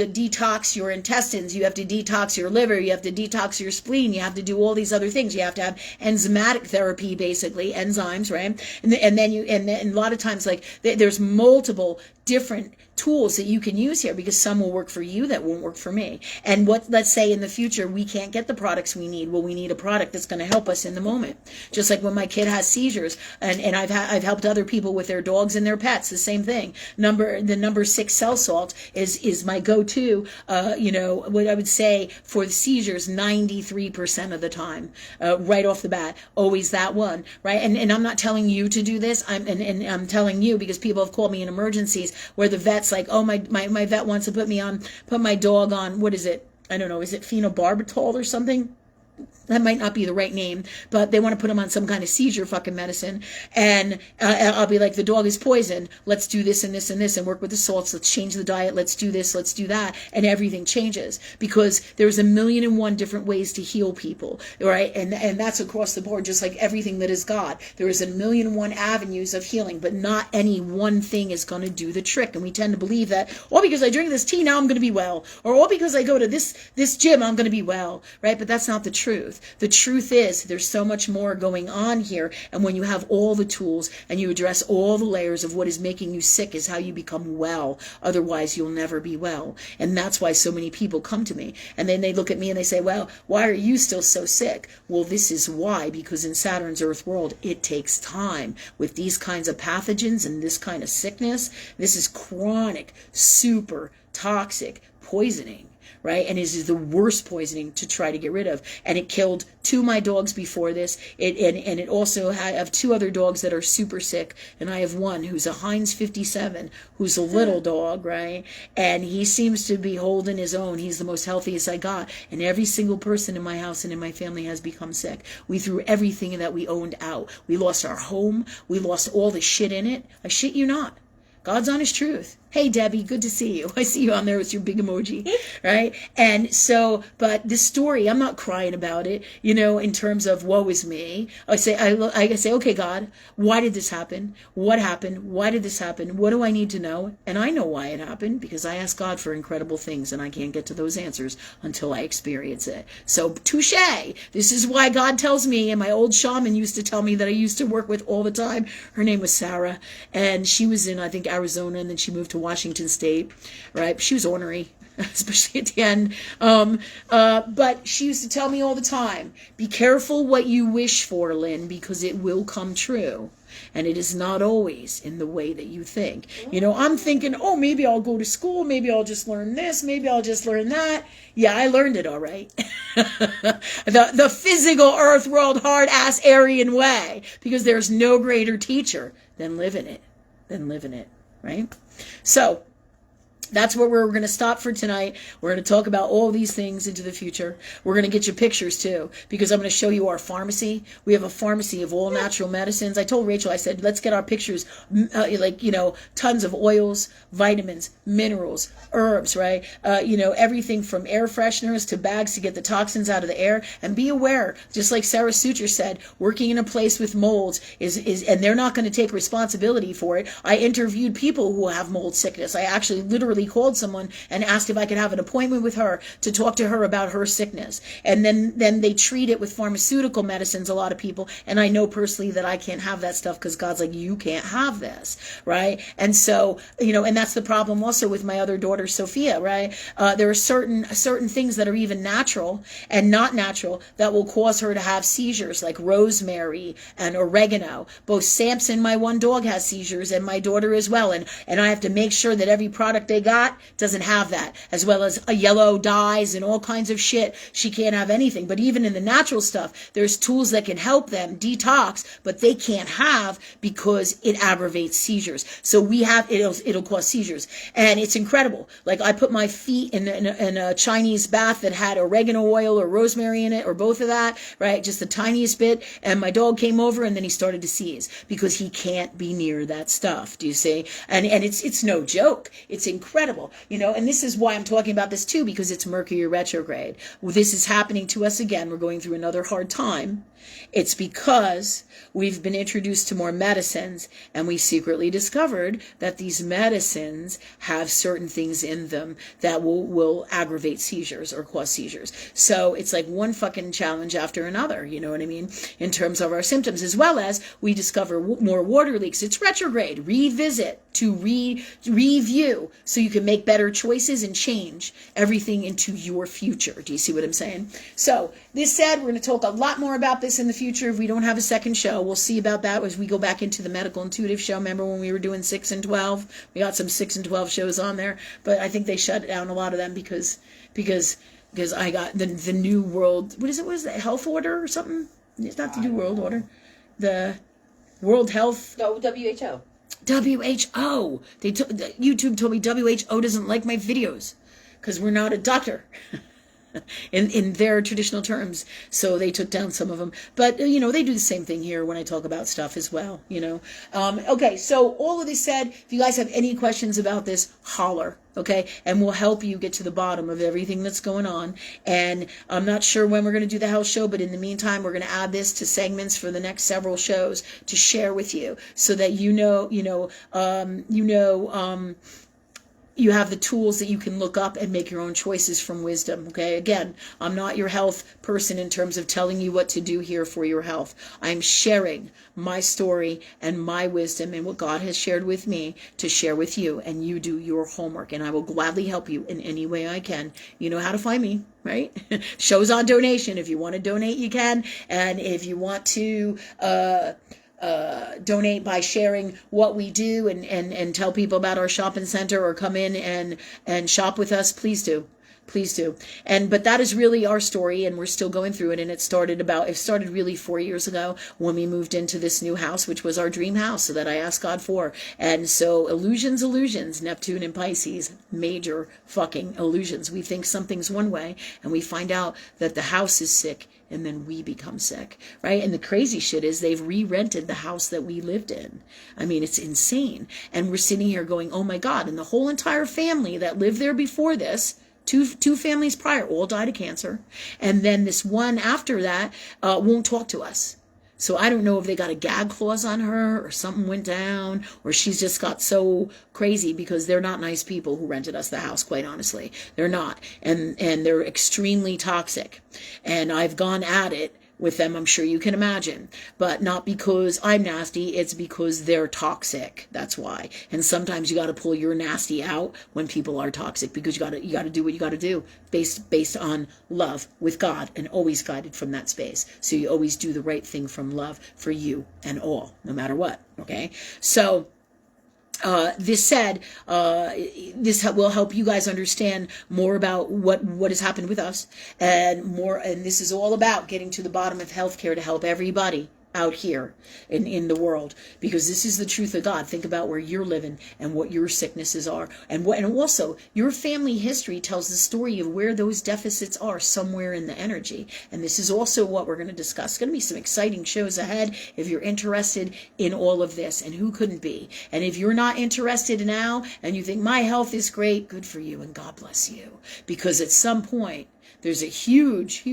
detox your intestines. You have to detox your liver. You have to detox your spleen. You have to do all these other things. You have to have enzymatic therapy, basically enzymes, right? And then a lot of times, like, there's multiple different tools that you can use here, because some will work for you that won't work for me. And let's say in the future we can't get the products we need. Well, we need a product that's going to help us in the moment. Just like when my kid has seizures, and I've helped other people with their dogs and their pets, the same thing. The number 6 cell salt is my go-to, what I would say for the seizures 93% of the time, right off the bat, always that one, right? And I'm not telling you to do this. I'm telling you because people have called me in emergencies where the vet's like, oh, my vet wants to put my dog on, what is it? I don't know, is it phenobarbital or something? That might not be the right name, but they want to put him on some kind of seizure fucking medicine. And I'll be like, the dog is poisoned. Let's do this and this and this and work with the salts. Let's change the diet. Let's do this. Let's do that. And everything changes because there's 1,000,001 different ways to heal people, right? And that's across the board, just like everything that is God. There is 1,000,001 avenues of healing, but not any one thing is going to do the trick. And we tend to believe that, because I drink this tea, now I'm going to be well. Or, because I go to this gym, I'm going to be well, right? But that's not the truth. The truth is there's so much more going on here, and when you have all the tools and you address all the layers of what is making you sick is how you become well. Otherwise, you'll never be well. And that's why so many people come to me, and then they look at me and they say, well, why are you still so sick? Well, this is why, because in Saturn's Earth world, it takes time. With these kinds of pathogens and this kind of sickness, this is chronic, super toxic poisoning. Right? And this is the worst poisoning to try to get rid of. And it killed 2 of my dogs before this. And it also I have 2 other dogs that are super sick. And I have one who's a Heinz 57, who's a little dog, right? And he seems to be holding his own. He's the most healthiest I got. And every single person in my house and in my family has become sick. We threw everything that we owned out. We lost our home. We lost all the shit in it. I shit you not. God's honest truth. Hey, Debbie, good to see you. I see you on there with your big emoji, right? And so, but this story, I'm not crying about it, in terms of woe is me. I say, okay, God, why did this happen? What happened? Why did this happen? What do I need to know? And I know why it happened, because I ask God for incredible things, and I can't get to those answers until I experience it. So, touche. This is why God tells me, and my old shaman used to tell me that I used to work with all the time. Her name was Sarah, and she was in, I think, Arizona, and then she moved to Washington State, right? She was ornery, especially at the end. But she used to tell me all the time, be careful what you wish for, Lynn, because it will come true. And it is not always in the way that you think. I'm thinking, maybe I'll go to school. Maybe I'll just learn this. Maybe I'll just learn that. Yeah, I learned it all right. the physical earth world hard ass Aryan way, because there's no greater teacher than living it. Right? So that's where we're going to stop for tonight. We're going to talk about all these things into the future. We're going to get you pictures too, because I'm going to show you our pharmacy. We have a pharmacy of all natural medicines. I told Rachel, I said, let's get our pictures, tons of oils, vitamins, minerals, herbs, right? Everything from air fresheners to bags to get the toxins out of the air. And be aware, just like Sarah Suture said, working in a place with molds and they're not going to take responsibility for it. I interviewed people who have mold sickness. I actually literally proactively called someone and asked if I could have an appointment with her to talk to her about her sickness. And then they treat it with pharmaceutical medicines, a lot of people. And I know personally that I can't have that stuff because God's like, you can't have this, right? And so, and that's the problem also with my other daughter, Sophia, right? There are certain things that are even natural and not natural that will cause her to have seizures, like rosemary and oregano. Both Samson, my one dog, has seizures, and my daughter as well. And I have to make sure that every product they got doesn't have that, as well as yellow dyes and all kinds of shit. She can't have anything. But even in the natural stuff, there's tools that can help them detox, but they can't have because it aggravates seizures. So it'll cause seizures. And it's incredible. Like, I put my feet in a Chinese bath that had oregano oil or rosemary in it, or both of that, right? Just the tiniest bit. And my dog came over, and then he started to seize because he can't be near that stuff. Do you see? And it's no joke. It's incredible, and this is why I'm talking about this too, because it's Mercury retrograde. Well, this is happening to us again. We're going through another hard time. It's because we've been introduced to more medicines, and we secretly discovered that these medicines have certain things in them that will aggravate seizures or cause seizures. So it's like one fucking challenge after another, you know what I mean, in terms of our symptoms, as well as we discover more water leaks. It's retrograde. Revisit, to review, so you can make better choices and change everything into your future. Do you see what I'm saying? So this said, we're going to talk a lot more about this in the future. If we don't have a second show, we'll see about that as we go back into the medical intuitive show. Remember when we were doing 6 and 12? We got some 6 and 12 shows on there, but I think they shut down a lot of them because I got the new world. What is it? Health order or something? It's not the new world order. The World Health.
No, WHO.
WHO. YouTube told me WHO doesn't like my videos because we're not a doctor in their traditional terms. So they took down some of them. But, they do the same thing here when I talk about stuff as well, Okay, so all of this said, if you guys have any questions about this, holler. Okay, and we'll help you get to the bottom of everything that's going on. And I'm not sure when we're going to do the health show, but in the meantime, we're going to add this to segments for the next several shows to share with you, so that you have the tools that you can look up and make your own choices from wisdom. Okay, again, I'm not your health person in terms of telling you what to do here for your health. I'm sharing my story and my wisdom and what God has shared with me to share with you, and you do your homework, and I will gladly help you in any way I can. You know how to find me, right? Show's on donation. If you want to donate, you can. And if you want to donate by sharing what we do and tell people about our shopping center, or come in and shop with us, please do. Please do. But that is really our story, and we're still going through it. And it started really 4 years ago when we moved into this new house, which was our dream house, so that I asked God for. And so illusions, Neptune and Pisces, major fucking illusions. We think something's one way, and we find out that the house is sick, and then we become sick, right? And the crazy shit is they've re-rented the house that we lived in. I mean, it's insane. And we're sitting here going, oh my God. And the whole entire family that lived there before this, two families prior, all died of cancer. And then this one after that won't talk to us. So I don't know if they got a gag clause on her, or something went down, or she's just got so crazy, because they're not nice people who rented us the house, quite honestly. They're not. And they're extremely toxic. And I've gone at it with them, I'm sure you can imagine. But not because I'm nasty, it's because they're toxic. That's why. And sometimes you got to pull your nasty out when people are toxic, because you got to do what you got to do based on love with God, and always guided from that space. So you always do the right thing from love for you and all, no matter what. Okay? So this said, this will help you guys understand more about what has happened with us, and this is all about getting to the bottom of healthcare to help everybody out here in the world, because this is the truth of God. Think about where you're living and what your sicknesses are, and also your family history tells the story of where those deficits are somewhere in the energy. And this is also what we're going to discuss. It's going to be some exciting shows ahead if you're interested in all of this, and who couldn't be. And if you're not interested now and you think my health is great, good for you, and God bless you, because at some point there's a huge,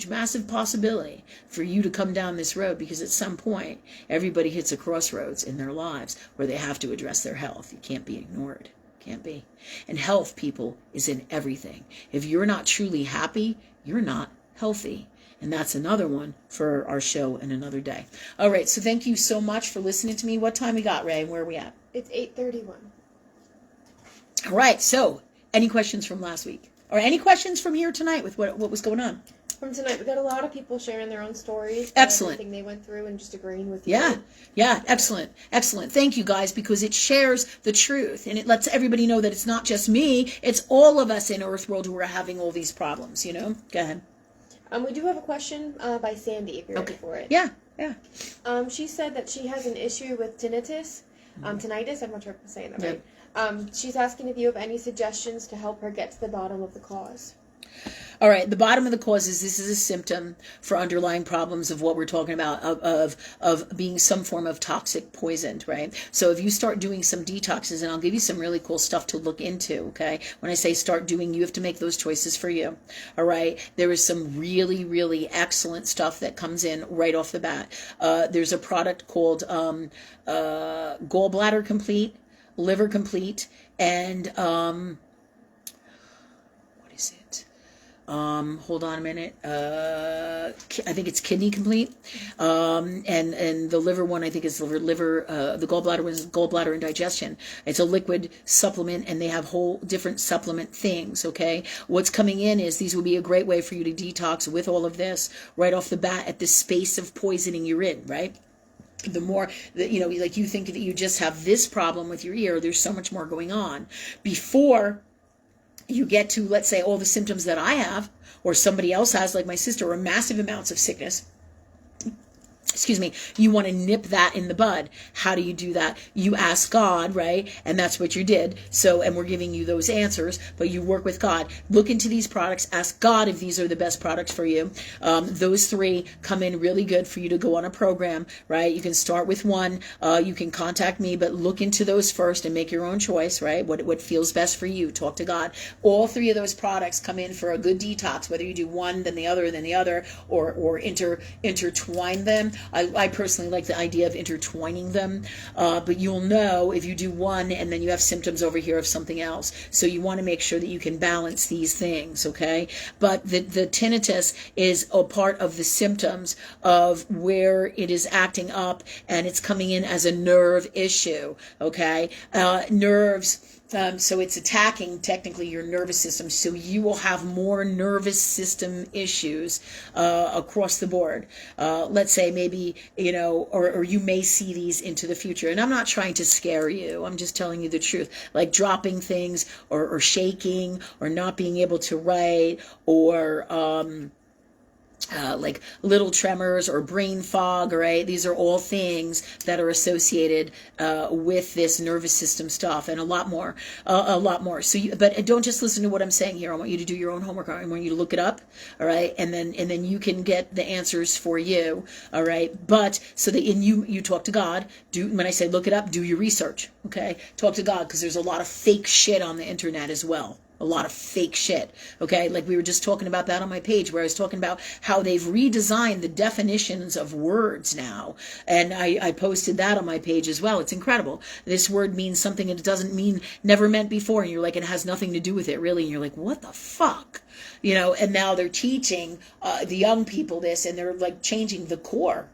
massive possibility for you to come down this road, because at some point, everybody hits a crossroads in their lives where they have to address their health. You can't be ignored. Can't be. And health, people, is in everything. If you're not truly happy, you're not healthy. And that's another one for our show in another day. All right, so thank you so much for listening to me. What time we got, Ray? Where are we at?
It's 8:31.
All right, so any questions from last week? Or any questions from here tonight with what was going on?
From tonight, we got a lot of people sharing their own stories.
Excellent.
Everything they went through and just agreeing with
Yeah,
you.
yeah, excellent, excellent. Thank you, guys, because it shares the truth, and it lets everybody know that it's not just me, it's all of us in Earth World who are having all these problems, you know? Go ahead.
We do have a question by Sandy, if you're ready for it.
Yeah, yeah.
She said that she has an issue with tinnitus, tinnitus, I'm not sure if I'm saying that right. She's asking if you have any suggestions to help her get to the bottom of the cause.
All right, the bottom of the cause is this is a symptom for underlying problems of what we're talking about, of being some form of toxic poison, right? So if you start doing some detoxes, and I'll give you some really cool stuff to look into, okay? When I say start doing, you have to make those choices for you, all right? There is some really, really excellent stuff that comes in right off the bat. There's a product called Gallbladder Complete, Liver Complete, and what is it? Hold on a minute. I think it's Kidney Complete. And the liver one, I think is the gallbladder one is gallbladder and digestion. It's a liquid supplement, and they have whole different supplement things, okay? What's coming in is these would be a great way for you to detox with all of this right off the bat at the space of poisoning you're in, right? The more that, you know, like you think that you just have this problem with your ear, there's so much more going on. Before you get to, let's say, all the symptoms that I have, or somebody else has, like my sister, or massive amounts of sickness, excuse me, you want to nip that in the bud. How do you do that? You ask God, right? And that's what you did. So, and we're giving you those answers, but you work with God. Look into these products. Ask God if these are the best products for you. Those three come in really good for you to go on a program, right? You can start with one. You can contact me, but look into those first and make your own choice, right? What feels best for you. Talk to God. All three of those products come in for a good detox, whether you do one, then the other, or intertwine them. I personally like the idea of intertwining them, but you'll know if you do one and then you have symptoms over here of something else. So you want to make sure that you can balance these things, okay? But the tinnitus is a part of the symptoms of where it is acting up, and it's coming in as a nerve issue, okay? Nerves. So it's attacking technically your nervous system. So you will have more nervous system issues across the board. Let's say maybe, you know, or you may see these into the future. And I'm not trying to scare you. I'm just telling you the truth. Like dropping things or shaking or not being able to write or like little tremors or brain fog, right? These are all things that are associated with this nervous system stuff, and a lot more. So, but don't just listen to what I'm saying here. I want you to do your own homework. I want you to look it up, all right? And then you can get the answers for you, all right? But so that you talk to God. When I say look it up, do your research, okay? Talk to God, because there's a lot of fake shit on the internet as well. A lot of fake shit, okay? Like we were just talking about that on my page, where I was talking about how they've redesigned the definitions of words now. And I posted that on my page as well. It's incredible. This word means something it doesn't mean, never meant before. And you're like, it has nothing to do with it, really. And you're like, what the fuck? You know, and now they're teaching the young people this, and they're like changing the core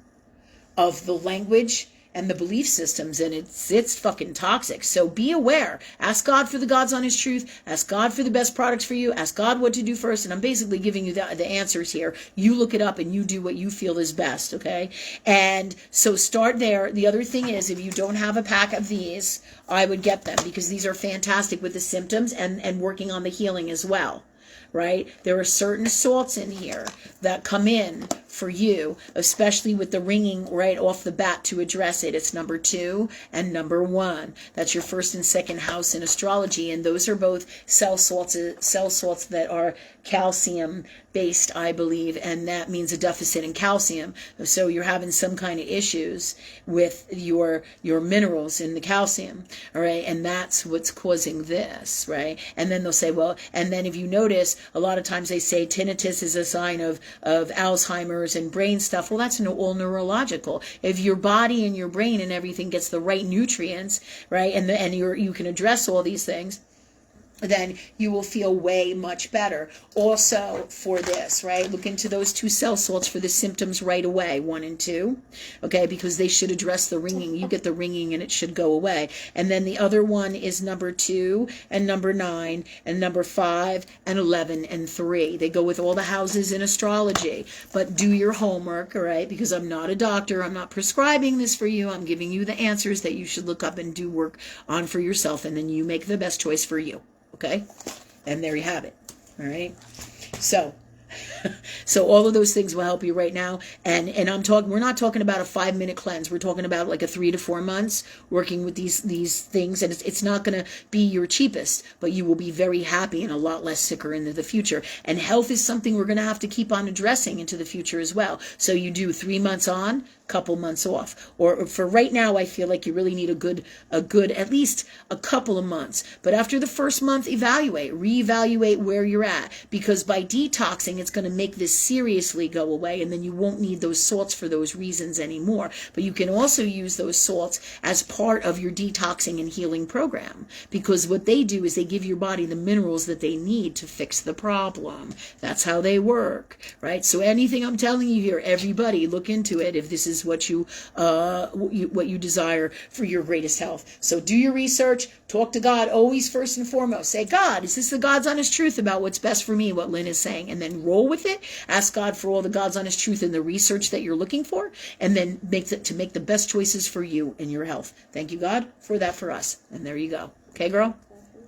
of the language and the belief systems, and it's fucking toxic. So be aware. Ask God for the God's honest truth. Ask God for the best products for you. Ask God what to do first. And I'm basically giving you the answers here. You look it up and you do what you feel is best, okay? And so start there. The other thing is, if you don't have a pack of these, I would get them, because these are fantastic with the symptoms and working on the healing as well. Right? There are certain salts in here that come in for you, especially with the ringing right off the bat to address it. It's number 2 and number 1. That's your first and second house in astrology, and those are both cell salts that are calcium based, I believe, and that means a deficit in calcium. So you're having some kind of issues with your minerals in the calcium, all right? And that's what's causing this, right? And then they'll say, well, and then if you notice, a lot of times they say tinnitus is a sign of Alzheimer's and brain stuff. Well, that's all neurological. If your body and your brain and everything gets the right nutrients, right, and you can address all these things, then you will feel way much better. Also for this, right, look into those 2 cell salts for the symptoms right away, 1 and 2, okay, because they should address the ringing. You get the ringing and it should go away. And then the other one is number 2 and number 9 and number 5 and 11 and 3. They go with all the houses in astrology. But do your homework, all right, because I'm not a doctor. I'm not prescribing this for you. I'm giving you the answers that you should look up and do work on for yourself, and then you make the best choice for you. Okay, and there you have it. All right, so all of those things will help you right now. And we're not talking about a 5-minute cleanse. We're talking about like a 3 to 4 months working with these things. And it's not going to be your cheapest, but you will be very happy and a lot less sicker into the future. And health is something we're going to have to keep on addressing into the future as well. So you do 3 months on, couple months off. Or for right now, I feel like you really need a good at least a couple of months. But after the first month, reevaluate where you're at, because by detoxing, it's going to make this seriously go away, and then you won't need those salts for those reasons anymore. But you can also use those salts as part of your detoxing and healing program, because what they do is they give your body the minerals that they need to fix the problem. That's how they work, right? So anything I'm telling you here, everybody look into it if this is what you desire for your greatest health. So do your research, talk to God always first and foremost. Say, God, is this the God's honest truth about what's best for me, what Lynn is saying? And then roll with it. Ask God for all the God's honest truth in the research that you're looking for, and then make the best choices for you and your health. Thank you, God, for that for us. And there you go. Okay, girl?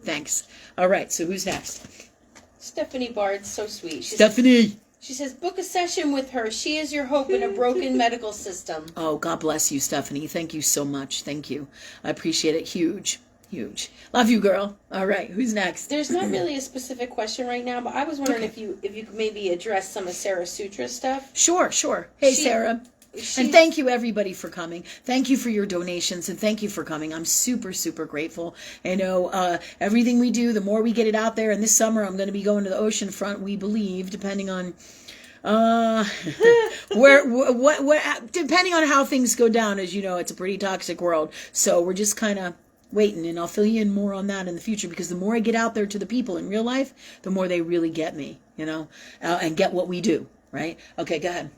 Thanks. All right, so who's next?
Stephanie Bard's so sweet.
Stephanie!
She says, book a session with her. She is your hope in a broken medical system.
Oh, God bless you, Stephanie. Thank you so much. Thank you. I appreciate it. Huge. Love you, girl. All right, who's next?
There's not really a specific question right now, but I was wondering if you could maybe address some of Sarah Sutra's stuff.
Sure. Hey, Sarah. And thank you, everybody, for coming. Thank you for your donations, and thank you for coming. I'm super, super grateful. I know everything we do, the more we get it out there. And this summer, I'm going to be going to the ocean front, we believe, depending on depending on how things go down. As you know, it's a pretty toxic world. So we're just kind of waiting, and I'll fill you in more on that in the future, because the more I get out there to the people in real life, the more they really get me, and get what we do, right? Okay, go ahead.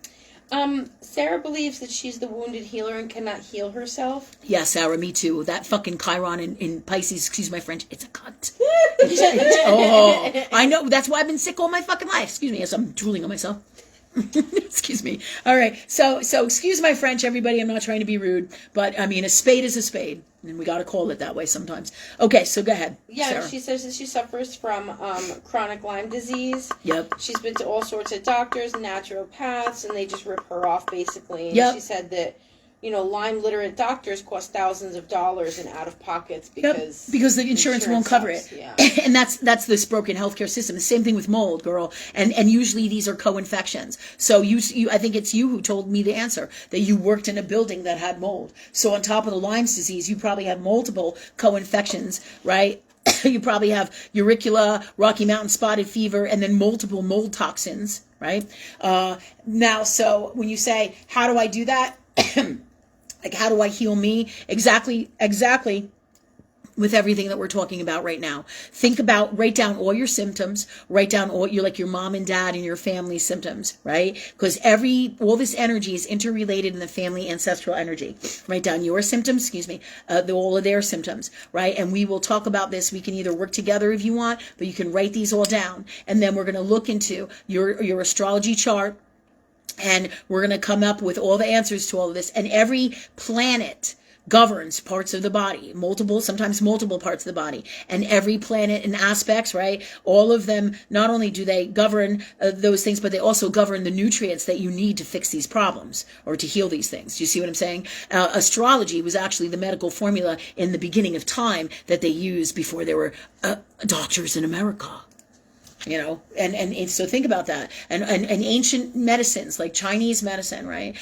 Sarah believes that she's the wounded healer and cannot heal herself.
Yeah, Sarah, me too. That fucking Chiron in Pisces, excuse my French, it's a cunt. Oh, I know. That's why I've been sick all my fucking life. Excuse me, as I'm drooling on myself. Excuse me. All right. So excuse my French, everybody. I'm not trying to be rude, but I mean, a spade is a spade, and we got to call it that way sometimes. Okay, so go ahead.
Yeah,
Sarah.
She says that she suffers from chronic Lyme disease.
Yep.
She's been to all sorts of doctors, naturopaths, and they just rip her off basically. And
yep.
She said that Lyme literate doctors cost thousands of dollars in out of pockets because
the insurance won't cover it.
Yeah.
And that's this broken healthcare system. The same thing with mold, girl. And usually these are co-infections. So you I think it's you who told me the answer, that you worked in a building that had mold. So on top of the Lyme's disease, you probably have multiple co-infections, right? You probably have Uricula, Rocky Mountain spotted fever, and then multiple mold toxins, right? Now, so when you say, how do I do that? Like, how do I heal me? Exactly with everything that we're talking about right now. Write down all your symptoms, write down all your mom and dad and your family symptoms, right? Because all this energy is interrelated in the family ancestral energy. Write down your symptoms, all of their symptoms, right? And we will talk about this. We can either work together if you want, but you can write these all down. And then we're going to look into your astrology chart, and we're going to come up with all the answers to all of this. And every planet governs parts of the body, sometimes multiple parts of the body. And every planet and aspects, right? All of them, not only do they govern those things, but they also govern the nutrients that you need to fix these problems or to heal these things. Do you see what I'm saying? Astrology was actually the medical formula in the beginning of time that they used before there were doctors in America. And so think about that. And ancient medicines like Chinese medicine, right,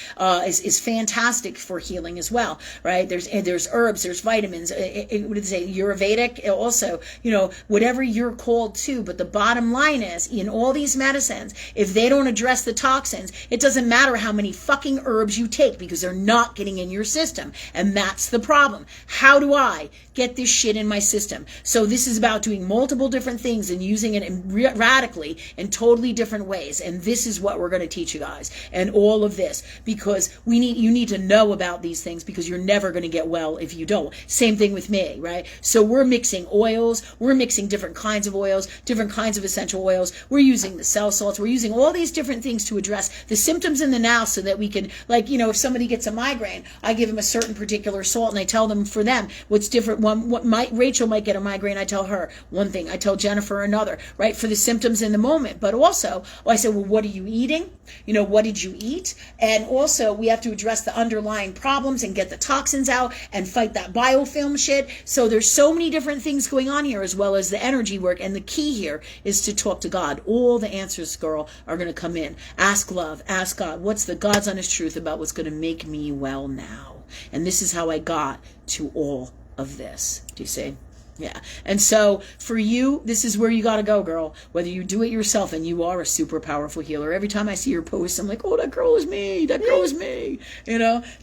is fantastic for healing as well, right? There's herbs, there's vitamins. What did they say? Ayurvedic also, whatever you're called to. But the bottom line is, in all these medicines, if they don't address the toxins, it doesn't matter how many fucking herbs you take because they're not getting in your system. And that's the problem. How do I get this shit in my system? So this is about doing multiple different things and using it radically in totally different ways. And this is what we're going to teach you guys, and all of this, because you need to know about these things, because you're never going to get well if you don't. Same thing with me, right? So we're mixing oils, we're mixing different kinds of oils, different kinds of essential oils, we're using the cell salts, we're using all these different things to address the symptoms in the now, so that we can, if somebody gets a migraine, I give them a certain particular salt, and I tell them for them what's different. Rachel might get a migraine, I tell her one thing, I tell Jennifer another, right, for the symptoms in the moment. But also, I said, well, what are you eating? What did you eat? And also, we have to address the underlying problems and get the toxins out and fight that biofilm shit. So there's so many different things going on here, as well as the energy work. And the key here is to talk to God. All the answers, girl, are going to come in. Ask love, ask God. What's the God's honest truth about what's going to make me well now? And this is how I got to all of this. Do you see? Yeah. And so for you, this is where you got to go, girl. Whether you do it yourself, and you are a super powerful healer. Every time I see your posts, I'm like, oh, that girl is me. That girl is me.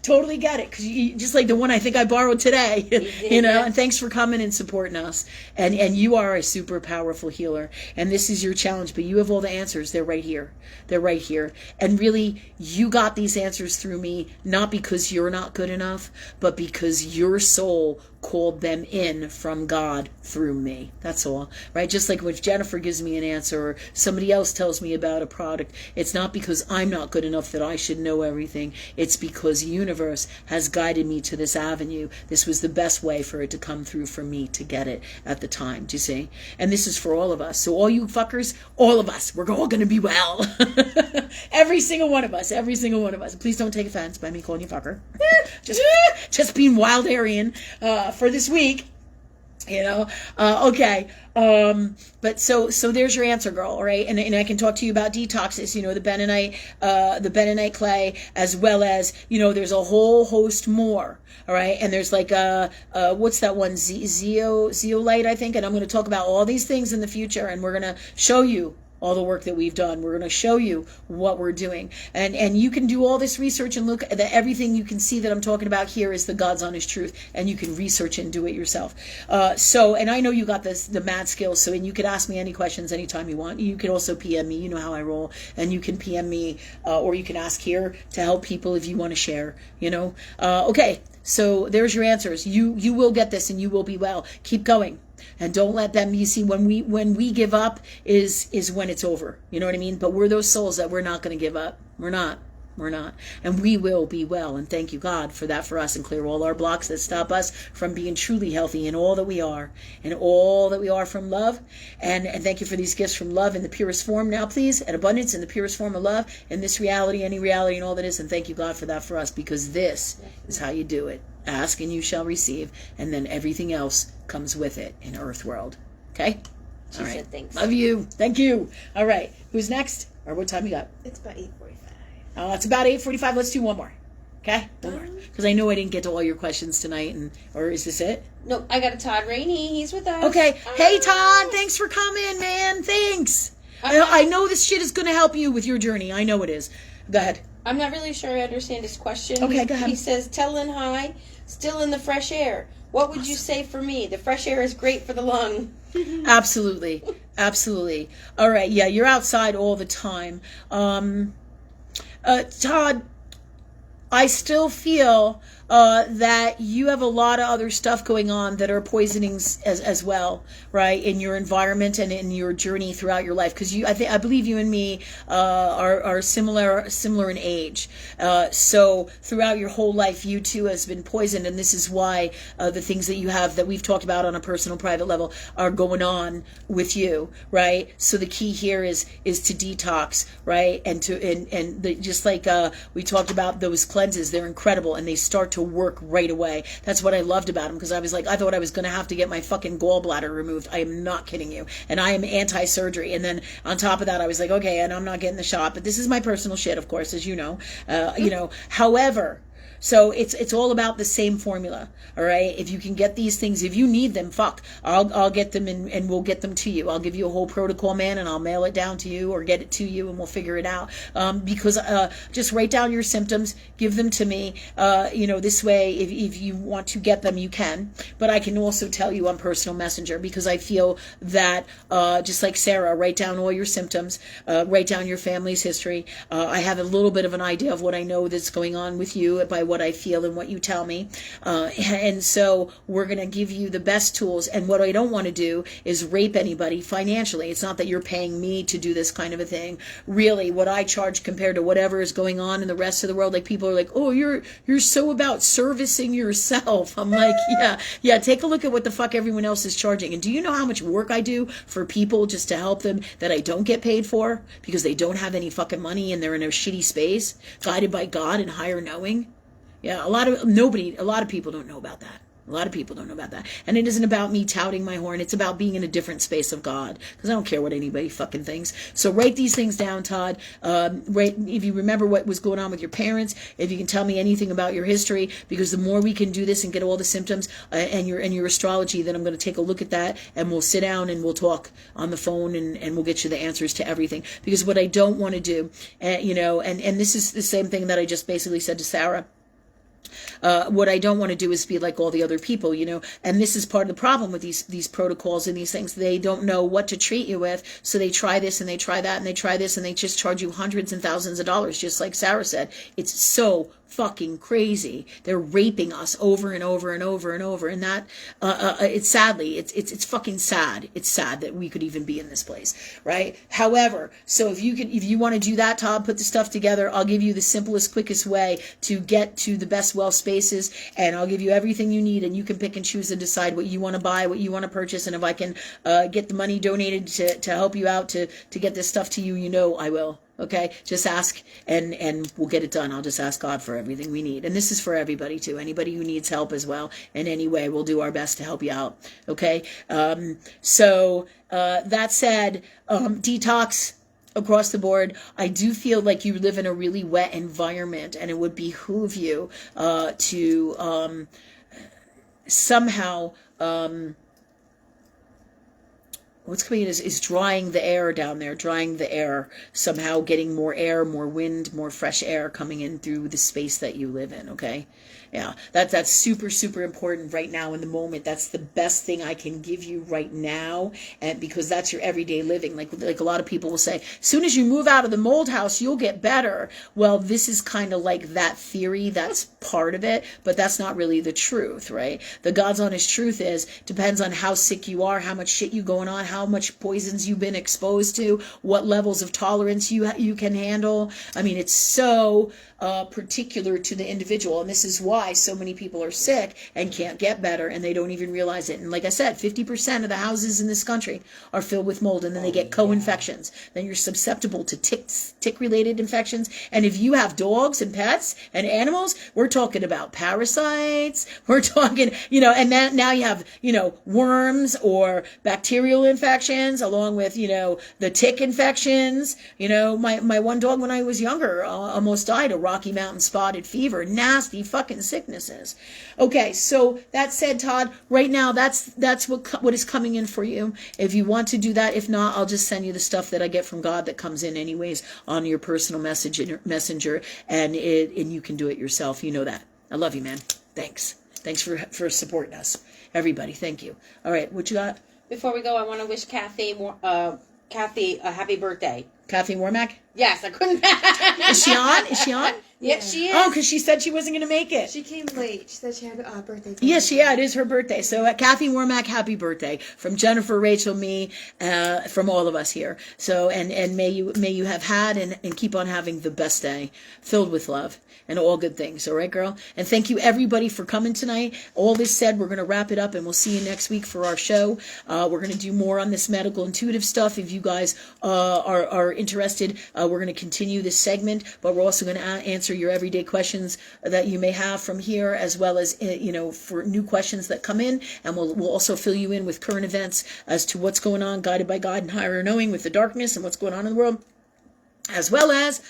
Totally get it. Because just like the one I think I borrowed today, and thanks for coming and supporting us. And you are a super powerful healer. And this is your challenge, but you have all the answers. They're right here. They're right here. And really, you got these answers through me, not because you're not good enough, but because your soul called them in from God through me. That's all, right? Just like when Jennifer gives me an answer, or somebody else tells me about a product, it's not because I'm not good enough that I should know everything. It's because the universe has guided me to this avenue. This was the best way for it to come through for me to get it at the time. Do you see? And this is for all of us. So all you fuckers, all of us, we're all going to be well. Every single one of us. Every single one of us. Please don't take offense by me calling you fucker. Just being wild Aryan for this week. Okay. But so there's your answer, girl. All right. And I can talk to you about detoxes, the bentonite clay, as well as, there's a whole host more. All right. And there's what's that one? Zeolite, I think. And I'm going to talk about all these things in the future, and we're going to show you all the work that we've done. We're going to show you what we're doing. And you can do all this research and look at everything you can see that I'm talking about here is the God's honest truth, and you can research it and do it yourself. And I know you got the mad skills, and you could ask me any questions anytime you want. You can also PM me, you know how I roll, and you can PM me, or you can ask here to help people if you want to share, Okay, so there's your answers. You will get this, and you will be well. Keep going. And don't let them, you see, when we give up is when it's over. You know what I mean? But we're those souls that we're not going to give up. We're not. And we will be well. And thank you, God, for that for us, and clear all our blocks that stop us from being truly healthy in all that we are, and all that we are from love. And thank you for these gifts from love in the purest form now, please, and abundance in the purest form of love, in this reality, any reality, and all that is. And thank you, God, for that for us, because this is how you do it. Ask and you shall receive, and then everything else comes with it in Earth World. Okay?
She said thanks.
Love you. Thank you. All right. Who's next? Or what time you got?
It's about 8:45.
Oh, it's about 8:45. Let's do one more. Okay? One more. Because I know I didn't get to all your questions tonight. Or is this it?
Nope. I got a Todd Rainey. He's with us.
Okay. Hey, Todd. Thanks for coming, man. Thanks. I know this shit is going to help you with your journey. I know it is. Go ahead.
I'm not really sure I understand his question.
Okay, go ahead.
He says, tell Lynn hi, still in the fresh air. What would you say for me? The fresh air is great for the lung.
Absolutely. Absolutely. All right. Yeah, you're outside all the time. Todd, I still feel that you have a lot of other stuff going on that are poisonings as well, right, in your environment and in your journey throughout your life. Because I believe you and me are similar in age. So throughout your whole life, you too has been poisoned, and this is why the things that you have that we've talked about on a personal, private level are going on with you, right? So the key here is to detox, right, just like we talked about those cleanses, they're incredible, and they start to work right away. That's what I loved about them, because I was like, I thought I was going to have to get my fucking gallbladder removed. I am not kidding you. And I am anti-surgery. And then on top of that, I was like, okay, and I'm not getting the shot, but this is my personal shit, of course, as you know. However, so it's all about the same formula, all right? If you can get these things, if you need them, fuck, I'll get them and we'll get them to you. I'll give you a whole protocol, man, and I'll mail it down to you or get it to you, and we'll figure it out. Because just write down your symptoms, give them to me. This way, if you want to get them, you can. But I can also tell you on personal messenger, because I feel that just like Sarah, write down all your symptoms, write down your family's history. I have a little bit of an idea of what I know that's going on with you by what I feel and what you tell me. And so we're going to give you the best tools. And what I don't want to do is rape anybody financially. It's not that you're paying me to do this kind of a thing. Really, what I charge compared to whatever is going on in the rest of the world, like people are like, oh, you're so about servicing yourself. I'm like, yeah, take a look at what the fuck everyone else is charging. And do you know how much work I do for people just to help them that I don't get paid for because they don't have any fucking money and they're in a shitty space, guided by God and higher knowing? Yeah, a lot of people don't know about that. A lot of people don't know about that. And it isn't about me touting my horn. It's about being in a different space of God. Because I don't care what anybody fucking thinks. So write these things down, Todd. If you remember what was going on with your parents, if you can tell me anything about your history, because the more we can do this and get all the symptoms and your astrology, then I'm going to take a look at that, and we'll sit down and we'll talk on the phone, and we'll get you the answers to everything. Because what I don't want to do, and this is the same thing that I just basically said to Sarah, what I don't want to do is be like all the other people, and this is part of the problem with these protocols and these things. They don't know what to treat you with, so they try this and they try that and they try this, and they just charge you hundreds and thousands of dollars, just like Sarah said. It's so fucking crazy. They're raping us over and over and over and over, and that it's fucking sad. It's sad that we could even be in this place, right? However, so if you want to do that, Todd, put the stuff together. I'll give you the simplest, quickest way to get to the best wealth spaces, and I'll give you everything you need, and you can pick and choose and decide what you want to buy, what you want to purchase, and if I can get the money donated to help you out to get this stuff to you, I will. Okay, just ask and we'll get it done. I'll just ask God for everything we need. And this is for everybody too. Anybody who needs help as well in any way, we'll do our best to help you out. Okay, so that said, detox across the board. I do feel like you live in a really wet environment, and it would behoove you to somehow... what's coming in is drying the air down there, somehow getting more air, more wind, more fresh air coming in through the space that you live in, okay? Yeah, that's super, super important right now in the moment. That's the best thing I can give you right now, and because that's your everyday living. Like a lot of people will say, as soon as you move out of the mold house, you'll get better. Well, this is kind of like that theory. That's part of it, but that's not really the truth, right? The God's honest truth depends on how sick you are, how much shit you going on, how much poisons you've been exposed to, what levels of tolerance you can handle. I mean, it's so particular to the individual, and this is why so many people are sick and can't get better, and they don't even realize it. And like I said, 50% of the houses in this country are filled with mold, and then they get co-infections. Then you're susceptible to tick-related infections, and if you have dogs and pets and animals, we're talking about parasites, we're talking, and then now you have, worms or bacterial infections, along with, the tick infections. My one dog when I was younger almost died of Rocky Mountain spotted fever. Nasty fucking sicknesses. Okay, so that said, Todd, right now that's what is coming in for you. If you want to do that, if not, I'll just send you the stuff that I get from God that comes in anyways on your personal messenger, and you can do it yourself. You know that. I love you, man. Thanks for supporting us, everybody. Thank you. All right, what you got?
Before we go, I want to wish Kathy a happy birthday.
Kathy Warmack?
Yes, I couldn't.
Is she on?
Yes, she is.
Oh, because she said she wasn't going to make it.
She came late. She said she had a birthday.
Yes, it is her birthday. So Kathy Warmack, happy birthday from Jennifer, Rachel, me, from all of us here. So and may you have had and keep on having the best day, filled with love and all good things. All right, girl. And thank you everybody for coming tonight. All this said, we're going to wrap it up, and we'll see you next week for our show. We're going to do more on this medical intuitive stuff. If you guys are interested, we're going to continue this segment, but we're also going to answer your everyday questions that you may have from here, as well as, for new questions that come in. And we'll also fill you in with current events as to what's going on, guided by God and higher knowing, with the darkness and what's going on in the world, as well as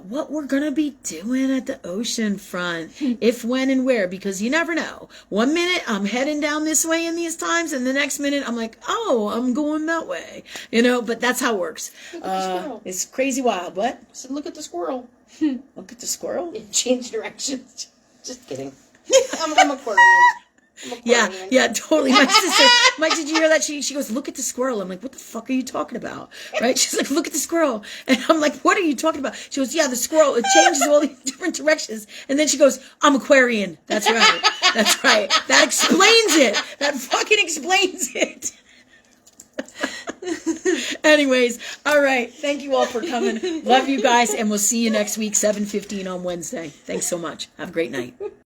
what we're going to be doing at the ocean front, if, when, and where, because you never know. 1 minute I'm heading down this way in these times, and the next minute I'm like, oh, I'm going that way. But that's how it works. It's crazy wild. What?
I said, look at the squirrel.
Look at the squirrel?
It changed directions. Just kidding. I'm Aquarian.
Yeah, totally. My sister, Mike, did you hear that? She goes, look at the squirrel. I'm like, what the fuck are you talking about? Right? She's like, look at the squirrel. And I'm like, what are you talking about? She goes, yeah, the squirrel, it changes all these different directions. And then she goes, I'm Aquarian. That's right. That's right. That explains it. That fucking explains it. Anyways, all right. Thank you all for coming. Love you guys. And we'll see you next week, 7:15 on Wednesday. Thanks so much. Have a great night.